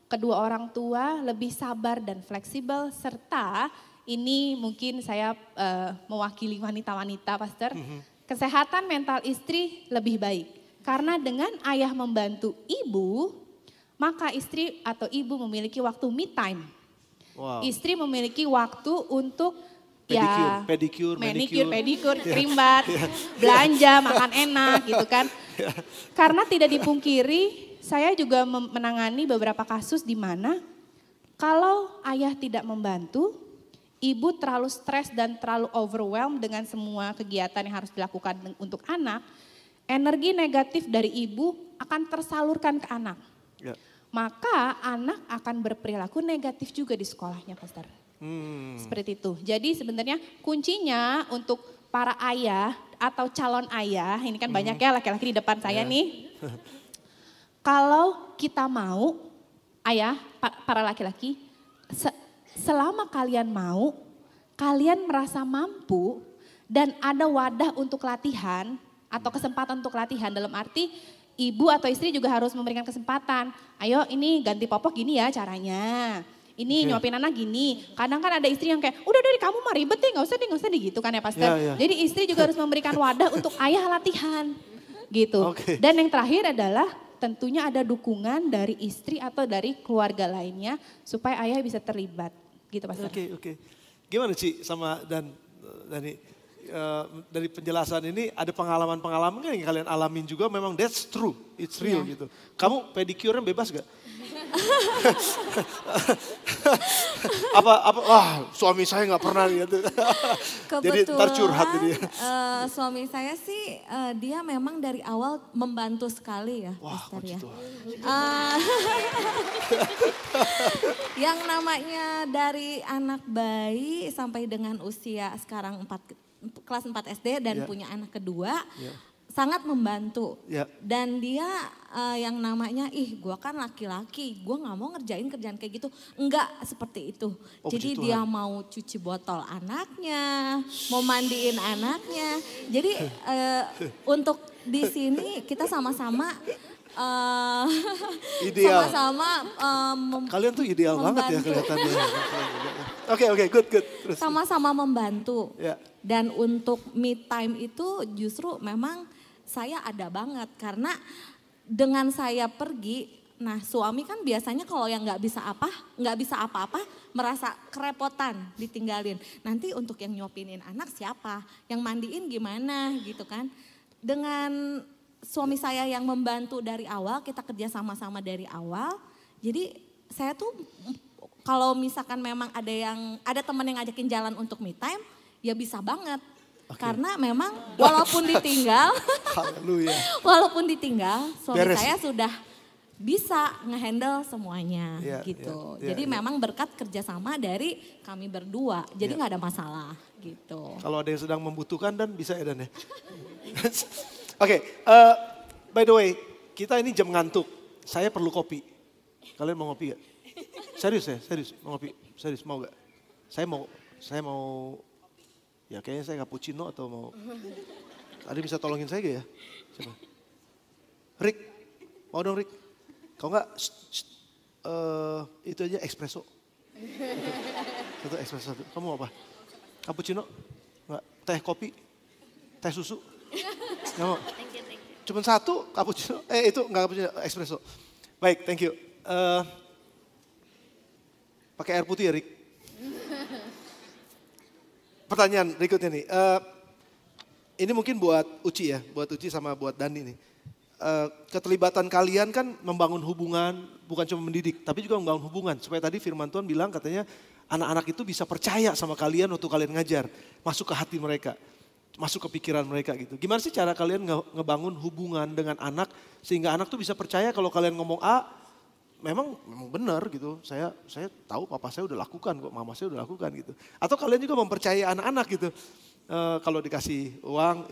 kedua orang tua lebih sabar dan fleksibel, serta ini mungkin saya mewakili wanita-wanita pastor, kesehatan mental istri lebih baik. Karena dengan ayah membantu ibu, maka istri atau ibu memiliki waktu me time. Istri memiliki waktu untuk pedicure, manicure, kerimbat, belanja, makan enak gitu kan. Karena tidak dipungkiri, saya juga menangani beberapa kasus di mana kalau ayah tidak membantu, ibu terlalu stres dan terlalu overwhelmed dengan semua kegiatan yang harus dilakukan untuk anak, energi negatif dari ibu akan tersalurkan ke anak. Maka anak akan berperilaku negatif juga di sekolahnya, Pastor. Seperti itu. Jadi sebenarnya kuncinya untuk para ayah atau calon ayah, ini kan banyak ya laki-laki di depan saya nih. Kalau kita mau, ayah, para laki-laki, selama kalian mau, kalian merasa mampu dan ada wadah untuk latihan atau kesempatan untuk latihan dalam arti ibu atau istri juga harus memberikan kesempatan. Ayo ini ganti popok gini ya caranya. Ini nyuapin anak gini. Kadang kan ada istri yang kayak, udah dari kamu mah ribet deh, gak usah deh gitu kan ya Pastor. Jadi istri juga harus memberikan wadah untuk ayah latihan gitu. Dan yang terakhir adalah tentunya ada dukungan dari istri atau dari keluarga lainnya supaya ayah bisa terlibat gitu Pastor. Oke. Gimana Ci sama Dani? Dari penjelasan ini ada pengalaman-pengalaman kan yang kalian alamin juga memang that's true, it's real gitu. Kamu pedicure bebas gak? Wah suami saya nggak pernah gitu. Jadi ntar curhat jadi. Suami saya sih dia memang dari awal membantu sekali ya, Wah, Pastor ya. Tuhan. Yang namanya dari anak bayi sampai dengan usia sekarang kelas 4 SD dan punya anak kedua. Sangat membantu dan dia yang namanya gua kan laki-laki, gua nggak mau ngerjain kerjaan kayak gitu, enggak seperti itu. Jadi dia mau cuci botol anaknya, mau mandiin anaknya. Jadi untuk di sini kita sama-sama ideal. sama-sama Kalian tuh ideal banget ya kelihatannya. Oke, good. Terus. Sama-sama membantu. Ya. Dan untuk me time itu justru memang saya ada banget karena dengan saya pergi, nah suami kan biasanya kalau yang nggak bisa apa-apa merasa kerepotan ditinggalin. Nanti untuk yang nyuapinin anak siapa, yang mandiin gimana gitu kan. Dengan suami saya yang membantu dari awal, kita kerja sama-sama dari awal. Jadi saya tuh kalau misalkan memang ada teman yang ngajakin jalan untuk me time, ya bisa banget. Karena memang walaupun ditinggal, walaupun ditinggal, suami saya sudah bisa ngehandle semuanya gitu. Jadi memang berkat kerjasama dari kami berdua, jadi nggak ada masalah gitu. Kalau ada yang sedang membutuhkan dan bisa ya Dan ya. Oke, by the way, kita ini jam ngantuk. Saya perlu kopi. Kalian mau ngopi gak? Serius mau ngopi. Serius mau gak? Saya mau. Ya kayaknya saya cappuccino atau mau. Ada bisa tolongin saya gak ya? Siapa? Rick, mau dong Rick. Kalau enggak, itu aja espresso. Satu espresso satu. Kamu mau apa? Cappuccino? Enggak. Teh kopi? Teh susu? Enggak mau? Cuma satu cappuccino. Itu enggak cappuccino, espresso. Baik, thank you. Pakai air putih ya Rick? Pertanyaan berikutnya nih, ini mungkin buat Uci ya, buat Uci sama buat Dani nih. Keterlibatan kalian kan membangun hubungan, bukan cuma mendidik, tapi juga membangun hubungan. Supaya tadi firman Tuhan bilang katanya anak-anak itu bisa percaya sama kalian waktu kalian ngajar. Masuk ke hati mereka, masuk ke pikiran mereka gitu. Gimana sih cara kalian ngebangun hubungan dengan anak, sehingga anak tuh bisa percaya kalau kalian ngomong A, memang benar gitu, saya tahu papa saya udah lakukan kok, mama saya udah lakukan gitu. Atau kalian juga mempercayai anak-anak gitu. Kalau dikasih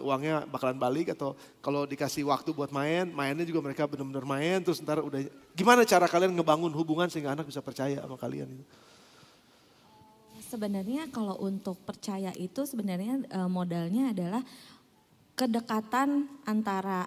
uangnya bakalan balik, atau kalau dikasih waktu buat mainnya juga mereka benar-benar main, terus ntar udah. Gimana cara kalian ngebangun hubungan sehingga anak bisa percaya sama kalian gitu? Sebenarnya kalau untuk percaya itu sebenarnya modalnya adalah kedekatan antara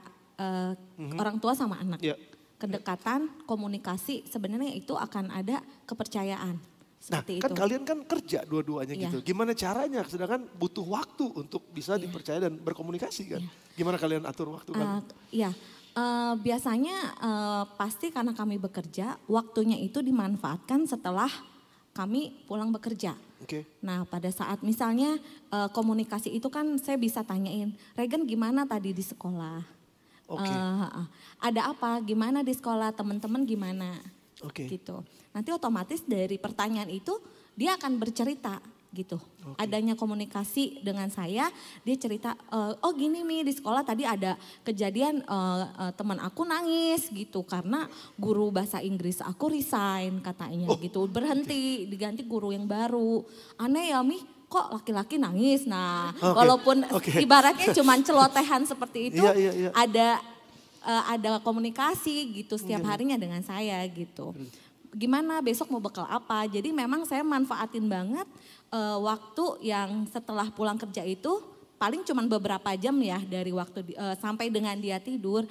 orang tua sama anak. Yeah. Kedekatan, komunikasi, sebenarnya itu akan ada kepercayaan. Seperti kan itu. Kalian kan kerja dua-duanya gitu. Gimana caranya? Sedangkan butuh waktu untuk bisa dipercaya dan berkomunikasi kan. Gimana kalian atur waktu kan? Biasanya pasti karena kami bekerja, waktunya itu dimanfaatkan setelah kami pulang bekerja. Nah pada saat misalnya komunikasi itu kan saya bisa tanyain, Regan gimana tadi di sekolah? Ada apa? Gimana di sekolah? Teman-teman gimana? Gitu. Nanti otomatis dari pertanyaan itu dia akan bercerita gitu. Adanya komunikasi dengan saya, dia cerita, oh gini Mi di sekolah tadi ada kejadian teman aku nangis gitu karena guru bahasa Inggris aku resign katanya gitu. Berhenti, diganti guru yang baru. Aneh ya Mi, kok laki-laki nangis. Nah, walaupun ibaratnya cuma celotehan seperti itu, ada komunikasi gitu setiap harinya dengan saya gitu. Gimana besok mau bekal apa? Jadi memang saya manfaatin banget waktu yang setelah pulang kerja itu paling cuma beberapa jam ya dari waktu sampai dengan dia tidur.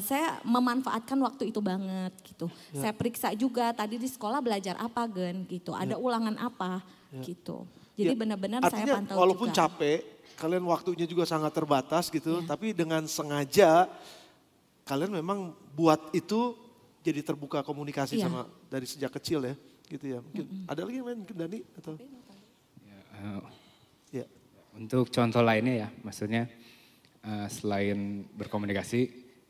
Saya memanfaatkan waktu itu banget gitu. Saya periksa juga tadi di sekolah belajar apa Gen gitu. Ada ulangan apa gitu. Jadi benar-benar saya pantau juga. Walaupun capek, kalian waktunya juga sangat terbatas gitu, tapi dengan sengaja kalian memang buat itu jadi terbuka komunikasi sama dari sejak kecil ya, gitu ya. Mungkin ada lagi yang lain, mungkin Dani atau? Untuk contoh lainnya ya, maksudnya selain berkomunikasi,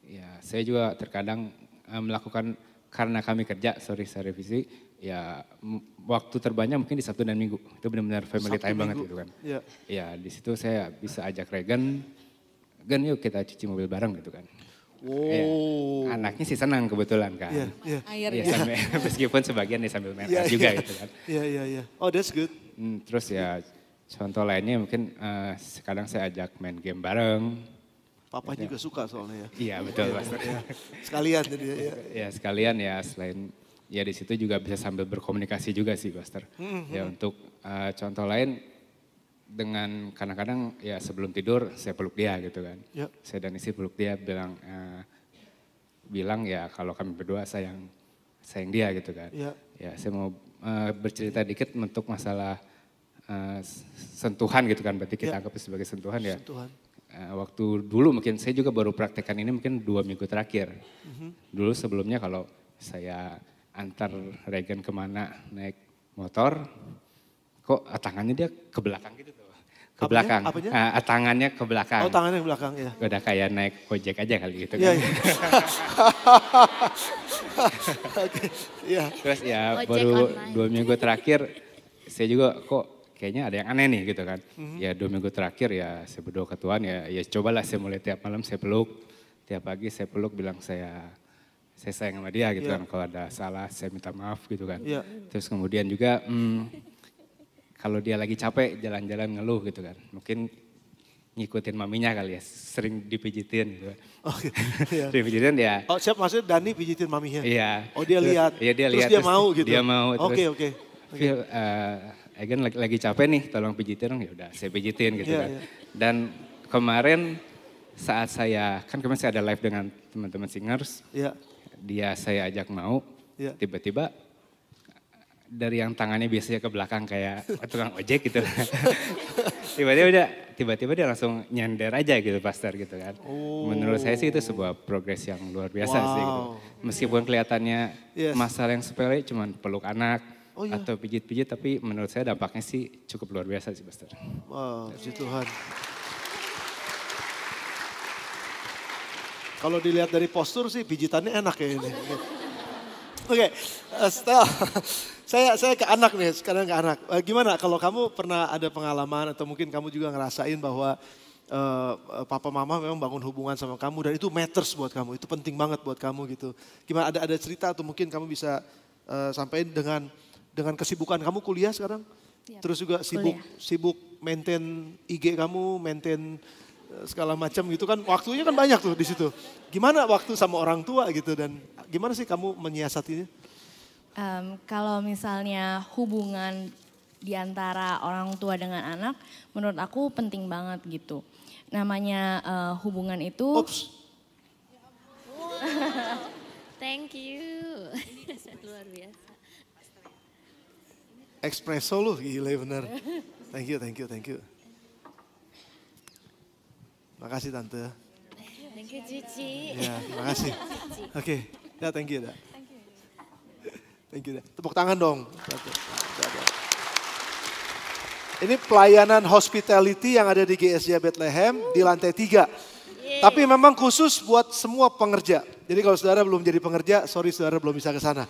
ya saya juga terkadang melakukan karena kami kerja, sorry saya revisi, ya waktu terbanyak mungkin di Sabtu dan Minggu. Itu benar-benar family Sabtu, time banget Minggu. gitu kan. Iya. Ya di situ saya bisa ajak Regan, Gan yuk kita cuci mobil bareng gitu kan. Wow. Ya, anaknya sih senang kebetulan kan. Iya, iya. Air Ya, ya. sambil, meskipun sebagian dia sambil main Iya, air juga iya. gitu kan. Iya, iya, iya. Oh, that's good. Terus ya contoh lainnya mungkin sekarang saya ajak main game bareng. Papa juga suka soalnya ya. Iya betul Pastor. Sekalian jadi ya. Ya sekalian ya selain ya di situ juga bisa sambil berkomunikasi juga sih Pastor. Ya untuk contoh lain dengan kadang-kadang ya sebelum tidur saya peluk dia gitu kan. Ya. Saya dan istri peluk dia bilang ya kalau kami berdua sayang dia gitu kan. Ya. Ya saya mau bercerita dikit untuk masalah sentuhan gitu kan, berarti kita Ya. anggap sebagai sentuhan ya. Tuhan. Waktu dulu mungkin saya juga baru praktekkan ini mungkin 2 minggu terakhir. Dulu sebelumnya kalau saya antar Regan kemana naik motor, kok tangannya dia ke belakang gitu tuh. Ke Apanya? belakang, Apanya? tangannya ke belakang. Oh, tangannya ke belakang ya. Udah kayak naik ojek aja kali gitu Iya, kan. iya. Oke, iya. Terus ya Ojek baru online. 2 minggu terakhir saya juga kok kayaknya ada yang aneh nih gitu kan. Ya 2 minggu terakhir ya saya berdoa ke Tuhan ya cobalah saya mulai tiap malam saya peluk. Tiap pagi saya peluk bilang saya sayang sama dia gitu Iya. kan. Kalau ada salah saya minta maaf gitu kan. Iya. Terus kemudian juga kalau dia lagi capek jalan-jalan ngeluh gitu kan. Mungkin ngikutin maminya kali ya, sering dipijitin gitu kan. Oke. Iya. Dipijitin ya. Oh, siap maksudnya Dani pijitin maminya. Iya. Oh, dia lihat. Iya dia Terus lihat. dia mau gitu. Dia mau. Oke, terus, oke. Phil, Egan lagi capek nih, tolong pijitin dong. Ya udah, saya pijitin gitu Iya, kan. iya. Dan kemarin saat kan kemarin saya ada live dengan teman-teman singers, Iya. dia saya ajak mau, Iya. tiba-tiba dari yang tangannya biasanya ke belakang kayak tukang ojek gitu. tiba-tiba dia langsung nyender aja gitu Pastor gitu kan. Menurut saya sih itu sebuah progres yang luar biasa sih gitu. Wow. Meskipun kelihatannya Yes. masalah yang sepele cuman peluk anak Oh, iya. atau pijit-pijit, tapi menurut saya dampaknya sih cukup luar biasa sih Pastor. Wow, puji Tuhan. Kalau dilihat dari postur sih pijitannya enak ya ini. Oke, Stel, saya ke anak nih, sekarang ke anak. Gimana kalau kamu pernah ada pengalaman atau mungkin kamu juga ngerasain bahwa papa mama memang bangun hubungan sama kamu dan itu matters buat kamu, itu penting banget buat kamu gitu. Gimana ada cerita atau mungkin kamu bisa sampaikan dengan kesibukan kamu kuliah sekarang? Terus juga sibuk maintain IG kamu, maintain segala macam gitu kan, waktunya kan banyak tuh di situ. Gimana waktu sama orang tua gitu dan gimana sih kamu menyiasatinya? Kalau misalnya hubungan di antara orang tua dengan anak, menurut aku penting banget gitu. Namanya hubungan itu. Ops, Thank you. Luar biasa. espresso lu gila bener. Thank you. Makasih Tante. Thank you Cici. Ya, terima kasih. Oke, ya thank you. Thank you. Tepuk tangan dong. Ini pelayanan hospitality yang ada di GSJ Bethlehem di lantai 3. Tapi memang khusus buat semua pengerja. Jadi kalau saudara belum jadi pengerja, sorry saudara belum bisa ke sana.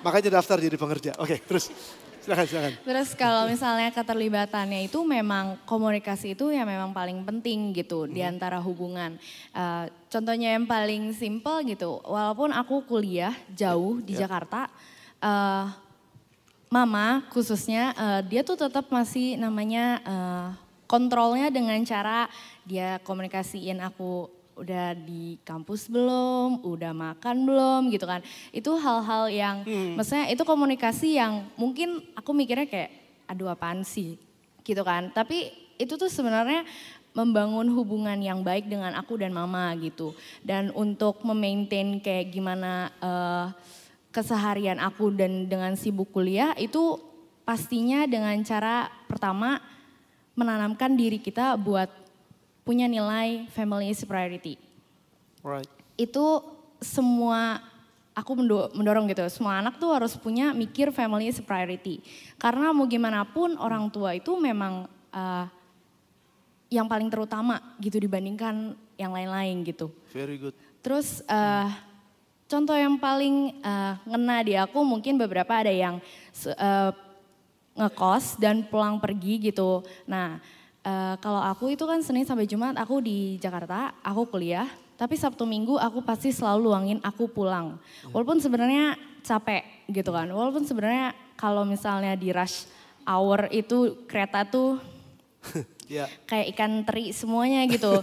Makanya daftar jadi pengerja. Oke, terus silakan. Terus kalau misalnya keterlibatannya itu memang komunikasi itu yang memang paling penting gitu di antara hubungan. Contohnya yang paling simple gitu, walaupun aku kuliah jauh di Jakarta, mama khususnya dia tuh tetap masih namanya kontrolnya dengan cara dia komunikasiin aku udah di kampus belum, udah makan belum gitu kan. Itu hal-hal yang maksudnya itu komunikasi yang mungkin aku mikirnya kayak aduh apaan sih gitu kan. Tapi itu tuh sebenarnya membangun hubungan yang baik dengan aku dan mama gitu. Dan untuk memaintain kayak gimana keseharian aku dan dengan sibuk kuliah itu pastinya dengan cara pertama menanamkan diri kita buat punya nilai family is priority. Right. Itu semua, aku mendorong gitu, semua anak tuh harus punya mikir family is priority. Karena mau gimana pun orang tua itu memang yang paling terutama gitu dibandingkan yang lain-lain gitu. Very good. Terus contoh yang paling ngena di aku mungkin beberapa ada yang ngekos dan pulang pergi gitu. Nah kalau aku itu kan Senin sampai Jumat aku di Jakarta, aku kuliah. Tapi Sabtu Minggu aku pasti selalu luangin aku pulang. Walaupun sebenarnya capek gitu kan. Walaupun sebenarnya kalau misalnya di rush hour itu kereta tuh kayak ikan teri semuanya gitu.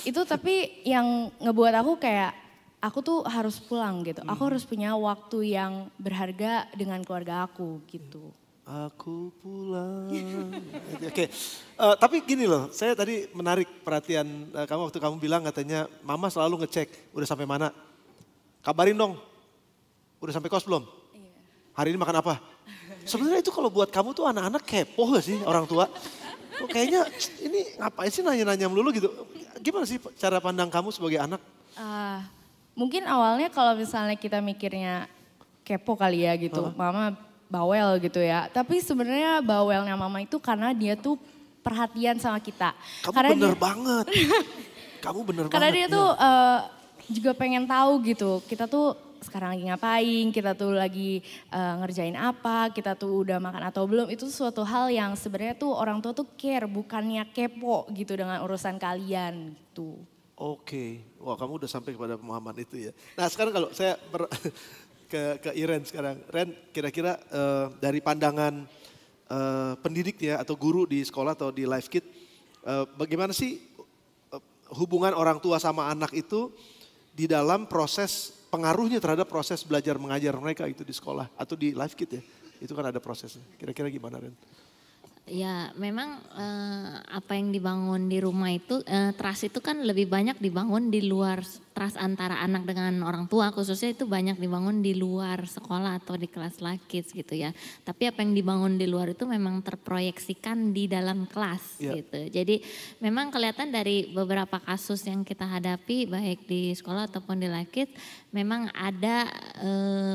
Itu tapi yang ngebuat aku kayak aku tuh harus pulang gitu. Aku harus punya waktu yang berharga dengan keluarga aku gitu. Aku pulang. Oke, tapi gini loh, saya tadi menarik perhatian kamu waktu kamu bilang katanya mama selalu ngecek udah sampai mana. Kabarin dong, udah sampai kos belum? Hari ini makan apa? Sebenarnya itu kalau buat kamu tuh anak-anak kepo gak sih orang tua? Kok kayaknya ini ngapain sih nanya-nanya melulu gitu. Gimana sih cara pandang kamu sebagai anak? Mungkin awalnya kalau misalnya kita mikirnya kepo kali ya gitu. Mama bawel gitu ya. Tapi sebenarnya bawelnya mama itu karena dia tuh perhatian sama kita. Kamu karena bener banget. Kamu bener karena banget. Karena dia tuh juga pengen tahu gitu. Kita tuh sekarang lagi ngapain, kita tuh lagi ngerjain apa, kita tuh udah makan atau belum. Itu suatu hal yang sebenarnya tuh orang tua tuh care, bukannya kepo gitu dengan urusan kalian gitu. Oke, wah kamu udah sampai kepada pemahaman itu ya. Nah sekarang kalau saya ke Iren sekarang. Ren, kira-kira dari pandangan pendidik ya atau guru di sekolah atau di Life Kid, bagaimana sih hubungan orang tua sama anak itu di dalam proses pengaruhnya terhadap proses belajar mengajar mereka itu di sekolah atau di Life Kid ya? Itu kan ada prosesnya. Kira-kira gimana Ren? Ya memang apa yang dibangun di rumah itu, trust itu kan lebih banyak dibangun di luar, trust antara anak dengan orang tua khususnya itu banyak dibangun di luar sekolah atau di kelas Life Kids gitu ya. Tapi apa yang dibangun di luar itu memang terproyeksikan di dalam kelas gitu. Jadi memang kelihatan dari beberapa kasus yang kita hadapi baik di sekolah ataupun di Life Kids, memang ada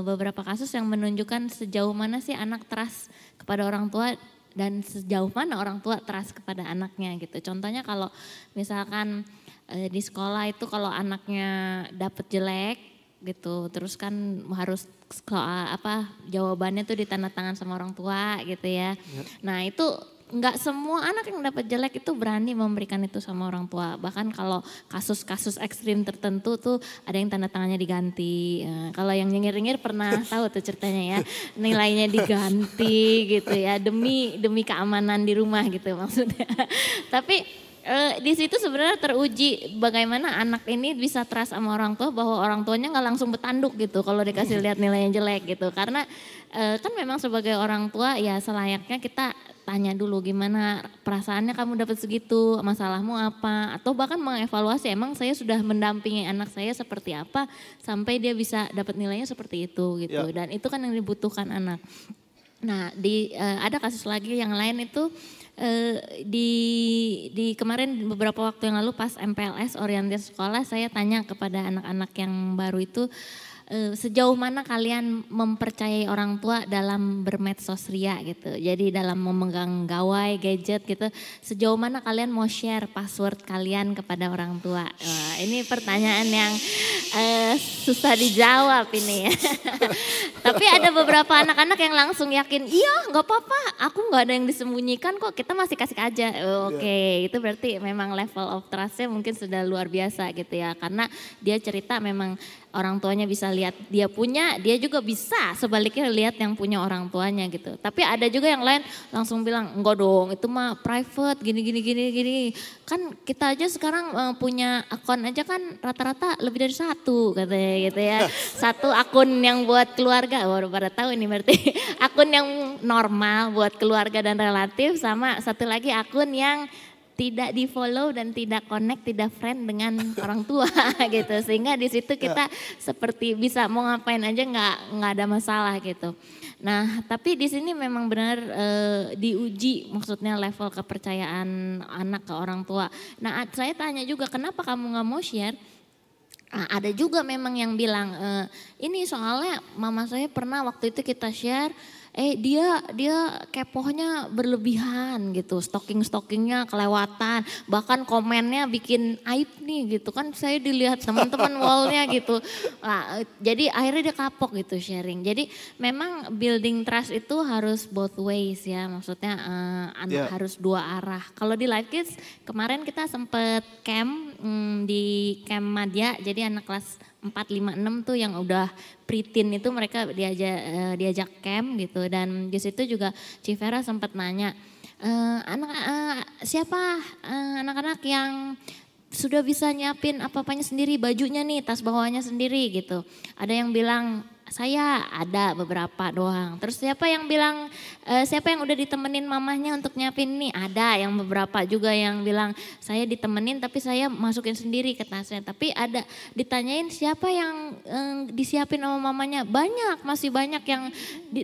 beberapa kasus yang menunjukkan sejauh mana sih anak trust kepada orang tua dan sejauh mana orang tua trust kepada anaknya gitu. Contohnya kalau misalkan di sekolah itu kalau anaknya dapet jelek gitu, terus kan harus jawabannya tuh ditandatangan sama orang tua gitu ya. Nah itu nggak semua anak yang dapat jelek itu berani memberikan itu sama orang tua. Bahkan kalau kasus-kasus ekstrim tertentu tuh ada yang tanda tangannya diganti. Kalau yang nyengir-nyengir pernah tahu tuh ceritanya ya, nilainya diganti gitu ya demi keamanan di rumah gitu maksudnya. Tapi di situ sebenarnya teruji bagaimana anak ini bisa trust sama orang tua bahwa orang tuanya nggak langsung bertanduk gitu kalau dikasih lihat nilainya jelek gitu. Karena kan memang sebagai orang tua ya selayaknya kita tanya dulu gimana perasaannya kamu dapat segitu, masalahmu apa, atau bahkan mengevaluasi emang saya sudah mendampingi anak saya seperti apa sampai dia bisa dapat nilainya seperti itu gitu. Dan itu kan yang dibutuhkan anak. Nah ada kasus lagi yang lain itu di kemarin beberapa waktu yang lalu pas MPLS orientasi sekolah saya tanya kepada anak-anak yang baru itu sejauh mana kalian mempercayai orang tua dalam bermedsos ria gitu. Jadi dalam memegang gawai, gadget gitu. Sejauh mana kalian mau share password kalian kepada orang tua. Wah, ini pertanyaan yang susah dijawab ini ya. Tapi ada beberapa anak-anak yang langsung yakin, iya gak apa-apa, aku gak ada yang disembunyikan kok, kita masih kasih aja. Oke, itu berarti memang level of trust-nya mungkin sudah luar biasa gitu ya. Karena dia cerita memang orang tuanya bisa lihat dia punya, dia juga bisa sebaliknya lihat yang punya orang tuanya gitu. Tapi ada juga yang lain langsung bilang, enggak dong itu mah private gini. Kan kita aja sekarang punya akun aja kan rata-rata lebih dari satu katanya gitu ya. Satu akun yang buat keluarga, baru pada tahu ini berarti. Akun yang normal buat keluarga dan relatif sama satu lagi akun yang tidak di follow dan tidak connect, tidak friend dengan orang tua gitu. Sehingga di situ kita seperti bisa mau ngapain aja nggak ada masalah gitu. Nah tapi di sini memang benar diuji maksudnya level kepercayaan anak ke orang tua. Nah saya tanya juga kenapa kamu nggak mau share? Nah, ada juga memang yang bilang ini soalnya mama saya pernah waktu itu kita share dia kepohnya berlebihan gitu, stalkingnya kelewatan, bahkan komennya bikin aib nih gitu kan, saya dilihat teman-teman wallnya gitu. Nah, jadi akhirnya dia kapok gitu sharing. Jadi memang building trust itu harus both ways ya, maksudnya harus dua arah. Kalau di Life Kids kemarin kita sempet camp di camp Madya, jadi anak kelas 4, 5, 6 tuh yang udah preteen itu mereka diajak camp gitu, dan di situ juga Civera sempat nanya siapa anak-anak yang sudah bisa nyiapin apa-apanya sendiri, bajunya nih, tas bawahnya sendiri gitu. Ada yang bilang saya, ada beberapa doang. Terus siapa yang bilang, siapa yang udah ditemenin mamahnya untuk nyiapin ini? Ada yang beberapa juga yang bilang saya ditemenin tapi saya masukin sendiri ke tasnya. Tapi ada ditanyain siapa yang disiapin sama mamanya? Banyak, masih banyak yang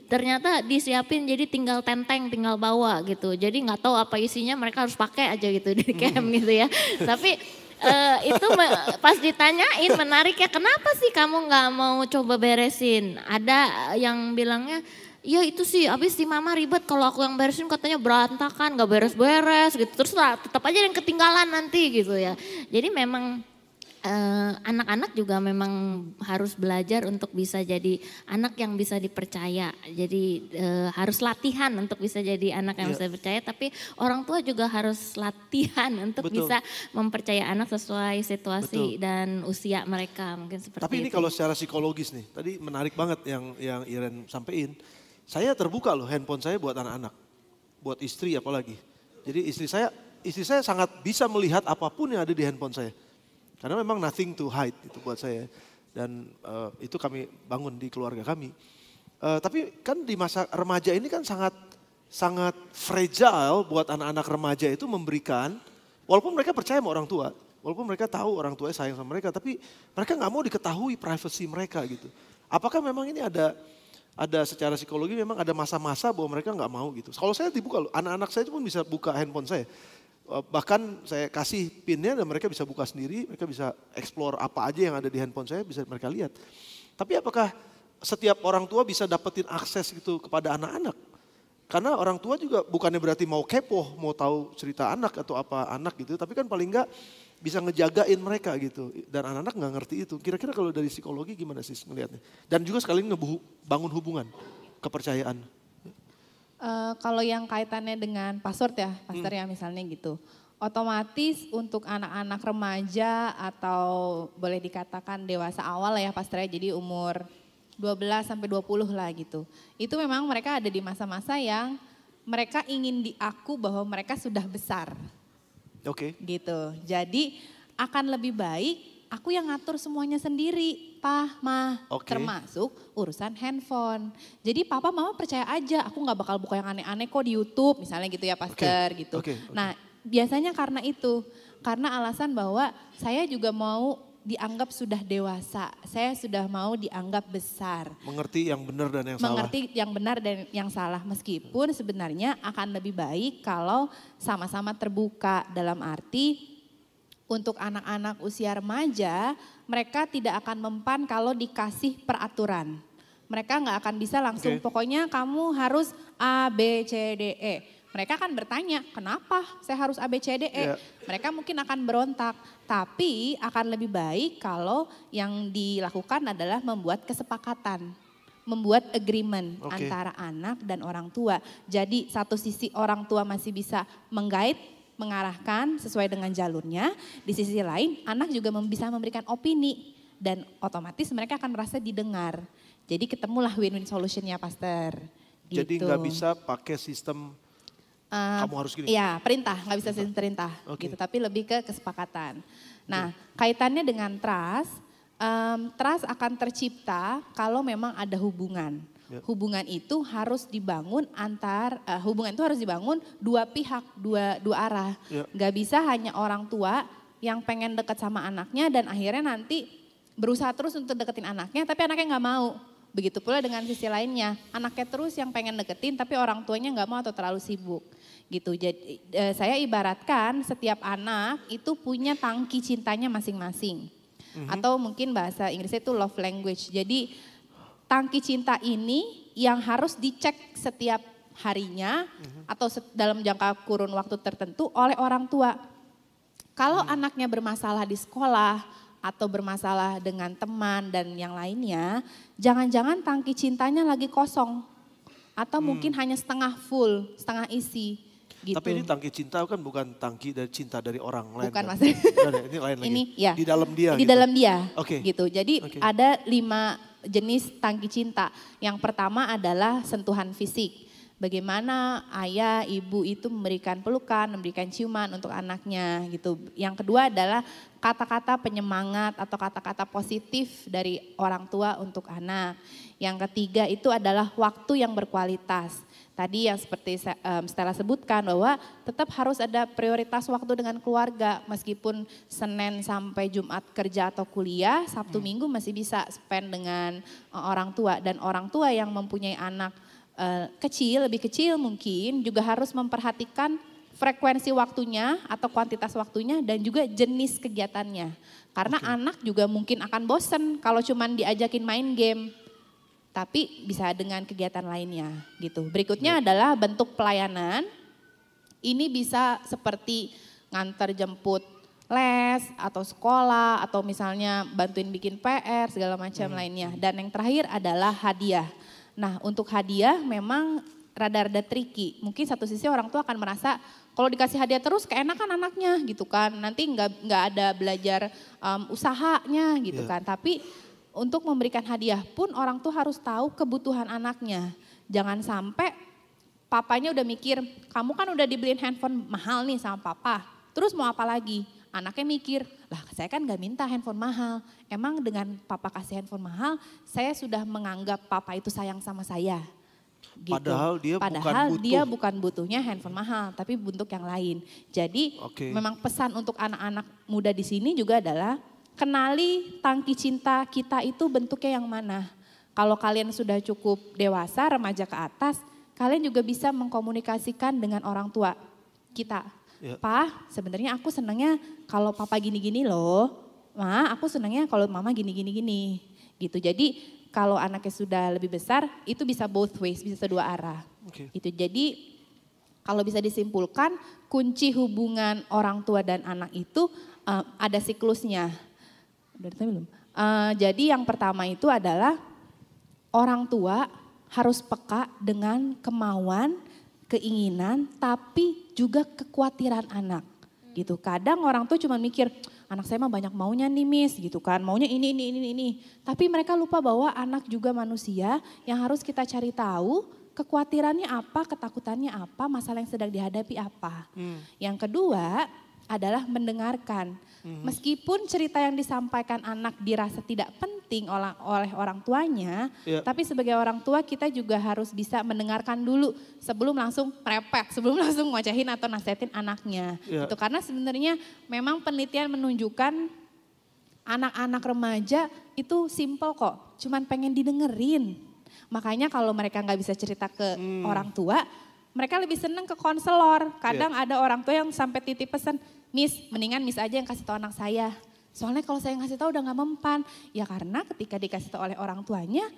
ternyata disiapin jadi tinggal tenteng, tinggal bawa gitu. Jadi nggak tahu apa isinya, mereka harus pakai aja gitu di camp gitu ya. Tapi itu pas ditanyain menarik ya, kenapa sih kamu nggak mau coba beresin? Ada yang bilangnya, ya itu sih abis si mama ribet kalau aku yang beresin katanya berantakan, nggak beres-beres gitu. Terus lah tetap aja yang ketinggalan nanti gitu ya. Jadi memang anak-anak juga memang harus belajar untuk bisa jadi anak yang bisa dipercaya. Jadi harus latihan untuk bisa jadi anak yang bisa dipercaya, tapi orang tua juga harus latihan untuk bisa mempercaya anak sesuai situasi dan usia mereka, mungkin seperti Tapi ini itu. kalau secara psikologis nih, tadi menarik banget yang Iren sampein. Saya terbuka loh handphone saya buat anak-anak, buat istri apalagi. Jadi istri saya sangat bisa melihat apapun yang ada di handphone saya. Karena memang nothing to hide itu buat saya. Dan itu kami bangun di keluarga kami. Tapi kan di masa remaja ini kan sangat fragile buat anak-anak remaja itu memberikan, walaupun mereka percaya sama orang tua, walaupun mereka tahu orang tuanya sayang sama mereka, tapi mereka nggak mau diketahui privacy mereka gitu. Apakah memang ini ada secara psikologi memang ada masa-masa bahwa mereka nggak mau gitu. Kalau saya dibuka loh, anak-anak saya pun bisa buka handphone saya. Bahkan saya kasih pinnya dan mereka bisa buka sendiri, mereka bisa explore apa aja yang ada di handphone saya bisa mereka lihat. Tapi apakah setiap orang tua bisa dapetin akses gitu kepada anak-anak? Karena orang tua juga bukannya berarti mau kepo, mau tahu cerita anak atau apa anak gitu, tapi kan paling enggak bisa ngejagain mereka gitu. Dan anak-anak nggak ngerti itu. Kira-kira kalau dari psikologi gimana sih melihatnya? Dan juga sekali bangun hubungan, kepercayaan. Kalau yang kaitannya dengan password ya, Pastor ya misalnya gitu. Otomatis untuk anak-anak remaja atau boleh dikatakan dewasa awal ya Pastor ya, jadi umur 12 sampai 20 lah gitu. Itu memang mereka ada di masa-masa yang mereka ingin diaku bahwa mereka sudah besar. Oke. Gitu. Jadi akan lebih baik aku yang ngatur semuanya sendiri, Mah, termasuk urusan handphone. Jadi papa mama percaya aja, aku gak bakal buka yang aneh-aneh kok di YouTube, misalnya gitu ya Pastor gitu. Nah biasanya karena itu, karena alasan bahwa saya juga mau dianggap sudah dewasa, saya sudah mau dianggap besar. Mengerti yang benar dan yang salah. Mengerti yang benar dan yang salah, meskipun sebenarnya akan lebih baik kalau sama-sama terbuka dalam arti untuk anak-anak usia remaja, mereka tidak akan mempan kalau dikasih peraturan. Mereka nggak akan bisa langsung, pokoknya kamu harus A, B, C, D, E. Mereka akan bertanya, kenapa saya harus A, B, C, D, E? Mereka mungkin akan berontak, tapi akan lebih baik kalau yang dilakukan adalah membuat kesepakatan. Membuat agreement antara anak dan orang tua. Jadi satu sisi orang tua masih bisa menggait, mengarahkan sesuai dengan jalurnya. Di sisi lain anak juga bisa memberikan opini dan otomatis mereka akan merasa didengar. Jadi ketemulah win-win solutionnya Pastor. Gitu. Jadi nggak bisa pakai sistem kamu harus gini? Iya perintah, nggak bisa sistem perintah gitu, tapi lebih ke kesepakatan. Nah kaitannya dengan trust, trust akan tercipta kalau memang ada hubungan. Hubungan itu harus dibangun hubungan itu harus dibangun dua pihak, dua arah. Gak bisa hanya orang tua yang pengen dekat sama anaknya dan akhirnya nanti berusaha terus untuk deketin anaknya tapi anaknya gak mau. Begitu pula dengan sisi lainnya, anaknya terus yang pengen deketin tapi orang tuanya gak mau atau terlalu sibuk. Gitu. Jadi saya ibaratkan setiap anak itu punya tangki cintanya masing-masing. Atau mungkin bahasa Inggrisnya itu love language. Jadi tangki cinta ini yang harus dicek setiap harinya atau dalam jangka kurun waktu tertentu oleh orang tua. Kalau anaknya bermasalah di sekolah atau bermasalah dengan teman dan yang lainnya, jangan-jangan tangki cintanya lagi kosong atau mungkin hanya setengah full, setengah isi. Gitu. Tapi ini tangki cinta kan bukan tangki dari cinta dari orang lain. Bukan kan? Mas. Ini lain lagi. Ini ya. Di dalam dia. Di gitu. dalam dia. Oke. Gitu. Jadi ada 5 jenis tangki cinta. Yang pertama adalah sentuhan fisik. Bagaimana ayah, ibu itu memberikan pelukan, memberikan ciuman untuk anaknya gitu. Yang kedua adalah kata-kata penyemangat atau kata-kata positif dari orang tua untuk anak. Yang ketiga itu adalah waktu yang berkualitas. Tadi yang seperti Stella sebutkan bahwa tetap harus ada prioritas waktu dengan keluarga. Meskipun Senin sampai Jumat kerja atau kuliah, Sabtu Minggu masih bisa spend dengan orang tua. Dan orang tua yang mempunyai anak kecil, lebih kecil mungkin juga harus memperhatikan frekuensi waktunya atau kuantitas waktunya dan juga jenis kegiatannya. Karena anak juga mungkin akan bosen kalau cuman diajakin main game. Tapi bisa dengan kegiatan lainnya gitu. Berikutnya adalah bentuk pelayanan. Ini bisa seperti ngantar jemput les atau sekolah atau misalnya bantuin bikin PR segala macam lainnya. Dan yang terakhir adalah hadiah. Nah untuk hadiah memang rada-rada tricky. Mungkin satu sisi orang tua akan merasa kalau dikasih hadiah terus keenakan anaknya gitu kan. Nanti nggak ada belajar usahanya gitu kan. Tapi untuk memberikan hadiah pun orang tuh harus tahu kebutuhan anaknya. Jangan sampai papanya udah mikir, kamu kan udah dibeliin handphone mahal nih sama papa. Terus mau apa lagi? Anaknya mikir, lah saya kan gak minta handphone mahal. Emang dengan papa kasih handphone mahal, saya sudah menganggap papa itu sayang sama saya. Gitu. Padahal dia bukan butuhnya handphone mahal, tapi bentuk yang lain. Jadi memang pesan untuk anak-anak muda di sini juga adalah kenali tangki cinta kita itu bentuknya yang mana. Kalau kalian sudah cukup dewasa, remaja ke atas, kalian juga bisa mengkomunikasikan dengan orang tua kita. Ya. Pak, sebenarnya aku senangnya kalau papa gini-gini loh. Ma, aku senangnya kalau mama gini-gini. Gitu. Jadi kalau anaknya sudah lebih besar, itu bisa both ways, bisa kedua arah. Gitu. Jadi kalau bisa disimpulkan, kunci hubungan orang tua dan anak itu ada siklusnya. Jadi yang pertama itu adalah orang tua harus peka dengan kemauan, keinginan, tapi juga kekhawatiran anak. Gitu. Kadang orang tua cuma mikir, anak saya mah banyak maunya nih miss gitu kan, maunya ini. Tapi mereka lupa bahwa anak juga manusia yang harus kita cari tahu kekhawatirannya apa, ketakutannya apa, masalah yang sedang dihadapi apa. Yang kedua adalah mendengarkan. Meskipun cerita yang disampaikan anak dirasa tidak penting oleh orang tuanya, tapi sebagai orang tua kita juga harus bisa mendengarkan dulu sebelum langsung merepet, sebelum langsung ngocehin atau nasihatin anaknya. Itu karena sebenarnya memang penelitian menunjukkan anak-anak remaja itu simple kok, cuman pengen didengerin. Makanya kalau mereka nggak bisa cerita ke orang tua, mereka lebih seneng ke konselor. Kadang ada orang tua yang sampai titip pesan, Miss, mendingan Miss aja yang kasih tahu anak saya. Soalnya kalau saya ngasih tahu udah gak mempan. Ya karena ketika dikasih tahu oleh orang tuanya,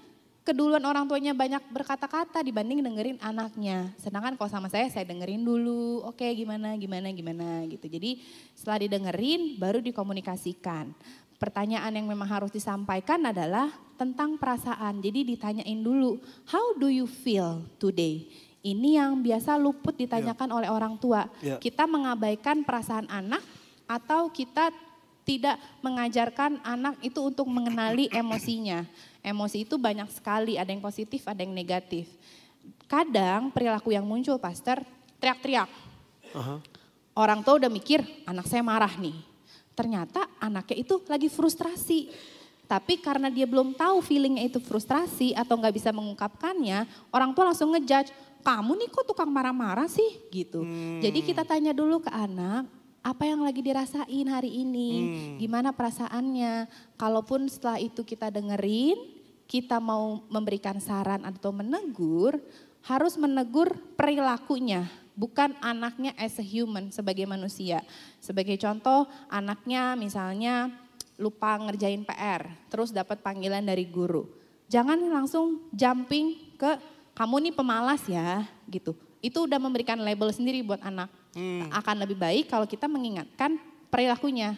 keduluan orang tuanya banyak berkata-kata dibanding dengerin anaknya. Sedangkan kalau sama saya dengerin dulu, oke gimana gitu. Jadi setelah didengerin baru dikomunikasikan. Pertanyaan yang memang harus disampaikan adalah tentang perasaan. Jadi ditanyain dulu, how do you feel today? Ini yang biasa luput ditanyakan oleh orang tua. Kita mengabaikan perasaan anak atau kita tidak mengajarkan anak itu untuk mengenali emosinya. Emosi itu banyak sekali, ada yang positif, ada yang negatif. Kadang perilaku yang muncul, Pastor, teriak-teriak. Orang tua udah mikir, anak saya marah nih. Ternyata anaknya itu lagi frustrasi. Tapi karena dia belum tahu feelingnya itu frustrasi atau nggak bisa mengungkapkannya, orang tua langsung ngejudge, kamu nih kok tukang marah-marah sih gitu. Jadi kita tanya dulu ke anak, apa yang lagi dirasain hari ini, gimana perasaannya. Kalaupun setelah itu kita dengerin, kita mau memberikan saran atau menegur, harus menegur perilakunya. Bukan anaknya as a human sebagai manusia. Sebagai contoh anaknya misalnya lupa ngerjain PR, terus dapat panggilan dari guru. Jangan langsung jumping ke kamu nih pemalas ya gitu. Itu udah memberikan label sendiri buat anak. Akan lebih baik kalau kita mengingatkan perilakunya.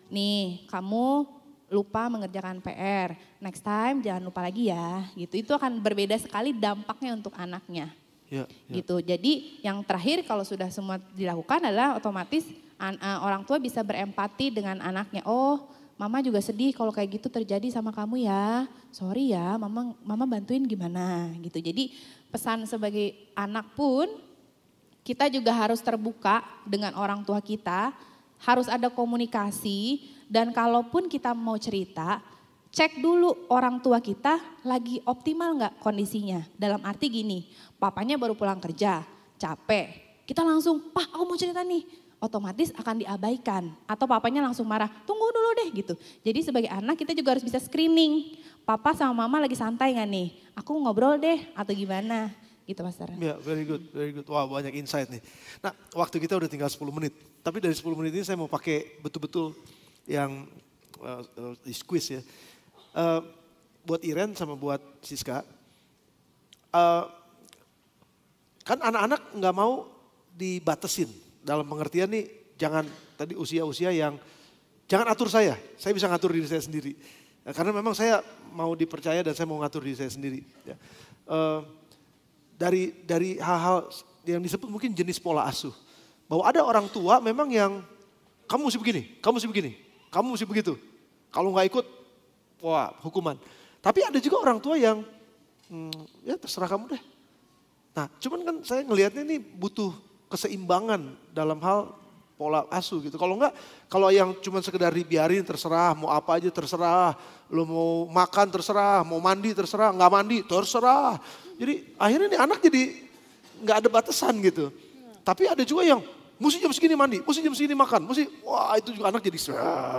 Nih kamu lupa mengerjakan PR, next time jangan lupa lagi ya gitu. Itu akan berbeda sekali dampaknya untuk anaknya. Gitu. Jadi yang terakhir kalau sudah semua dilakukan adalah otomatis orang tua bisa berempati dengan anaknya. Oh, mama juga sedih kalau kayak gitu terjadi sama kamu ya. Sorry ya, mama bantuin gimana gitu. Jadi pesan sebagai anak pun kita juga harus terbuka dengan orang tua kita, harus ada komunikasi, dan kalaupun kita mau cerita, cek dulu orang tua kita lagi optimal nggak kondisinya. Dalam arti gini, papanya baru pulang kerja, capek, kita langsung, Pak aku mau cerita nih, otomatis akan diabaikan. Atau papanya langsung marah, tunggu dulu deh gitu. Jadi sebagai anak kita juga harus bisa screening, papa sama mama lagi santai nggak nih, aku ngobrol deh atau gimana. Gitu Pastor. Ya, very good, very good. Wah, banyak insight nih. Nah, waktu kita udah tinggal 10 menit. Tapi dari 10 menit ini saya mau pakai betul-betul yang quiz ya. Buat Iren sama buat Siska. Kan anak-anak nggak mau dibatasin. Dalam pengertian nih, jangan tadi usia-usia yang, jangan atur saya bisa ngatur diri saya sendiri. Karena memang saya mau dipercaya dan saya mau ngatur diri saya sendiri. Ya. Dari hal-hal yang disebut mungkin jenis pola asuh. Bahwa ada orang tua memang yang kamu mesti begini, kamu mesti begitu. Kalau nggak ikut, wah hukuman. Tapi ada juga orang tua yang ya terserah kamu deh. Nah cuman kan saya ngelihatnya ini butuh keseimbangan dalam hal pola asuh gitu. Kalau enggak, kalau yang cuma sekedar dibiarin terserah, mau apa aja terserah. Lo mau makan terserah, mau mandi terserah, nggak mandi terserah. Jadi akhirnya nih anak jadi nggak ada batasan gitu. Tapi ada juga yang mesti jam segini mandi, mesti jam segini makan, wah itu juga anak jadi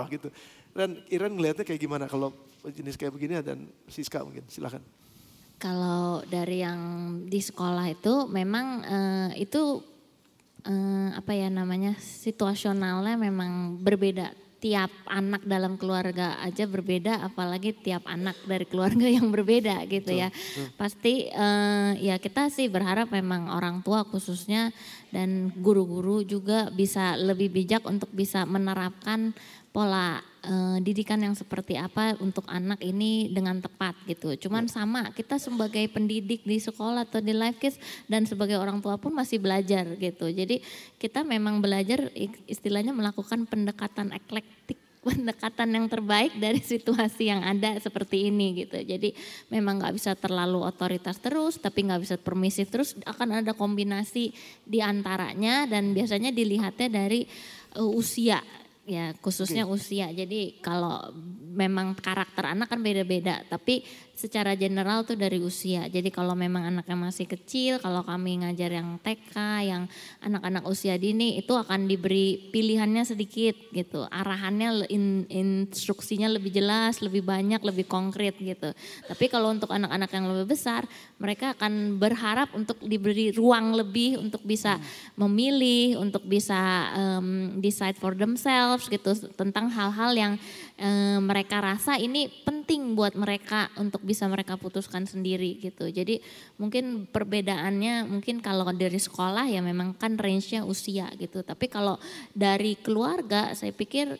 gitu. Dan Iren ngelihatnya kayak gimana kalau jenis kayak begini dan Siska mungkin, silakan. Kalau dari yang di sekolah itu memang itu apa ya namanya situasionalnya memang berbeda. Tiap anak dalam keluarga aja berbeda, apalagi tiap anak dari keluarga yang berbeda gitu ya. Pasti ya kita sih berharap memang orang tua khususnya dan guru-guru juga bisa lebih bijak untuk bisa menerapkan pola didikan yang seperti apa untuk anak ini dengan tepat gitu. Cuman sama kita sebagai pendidik di sekolah atau di life kids dan sebagai orang tua pun masih belajar gitu. Jadi kita memang belajar istilahnya melakukan pendekatan eklektik, pendekatan yang terbaik dari situasi yang ada seperti ini gitu. Jadi memang nggak bisa terlalu otoritas terus, tapi nggak bisa permisif terus. Akan ada kombinasi di antaranya dan biasanya dilihatnya dari usia. Ya khususnya usia, jadi kalau memang karakter anak kan beda-beda, tapi secara general tuh dari usia. Jadi kalau memang anaknya masih kecil, kalau kami ngajar yang TK, yang anak-anak usia dini itu akan diberi pilihannya sedikit gitu. Arahannya, instruksinya lebih jelas, lebih banyak, lebih konkret gitu. Tapi kalau untuk anak-anak yang lebih besar, mereka akan berharap untuk diberi ruang lebih untuk bisa memilih, untuk bisa decide for themselves gitu tentang hal-hal yang mereka rasa ini penting buat mereka untuk bisa mereka putuskan sendiri gitu. Jadi mungkin perbedaannya mungkin kalau dari sekolah ya memang kan range-nya usia gitu. Tapi kalau dari keluarga saya pikir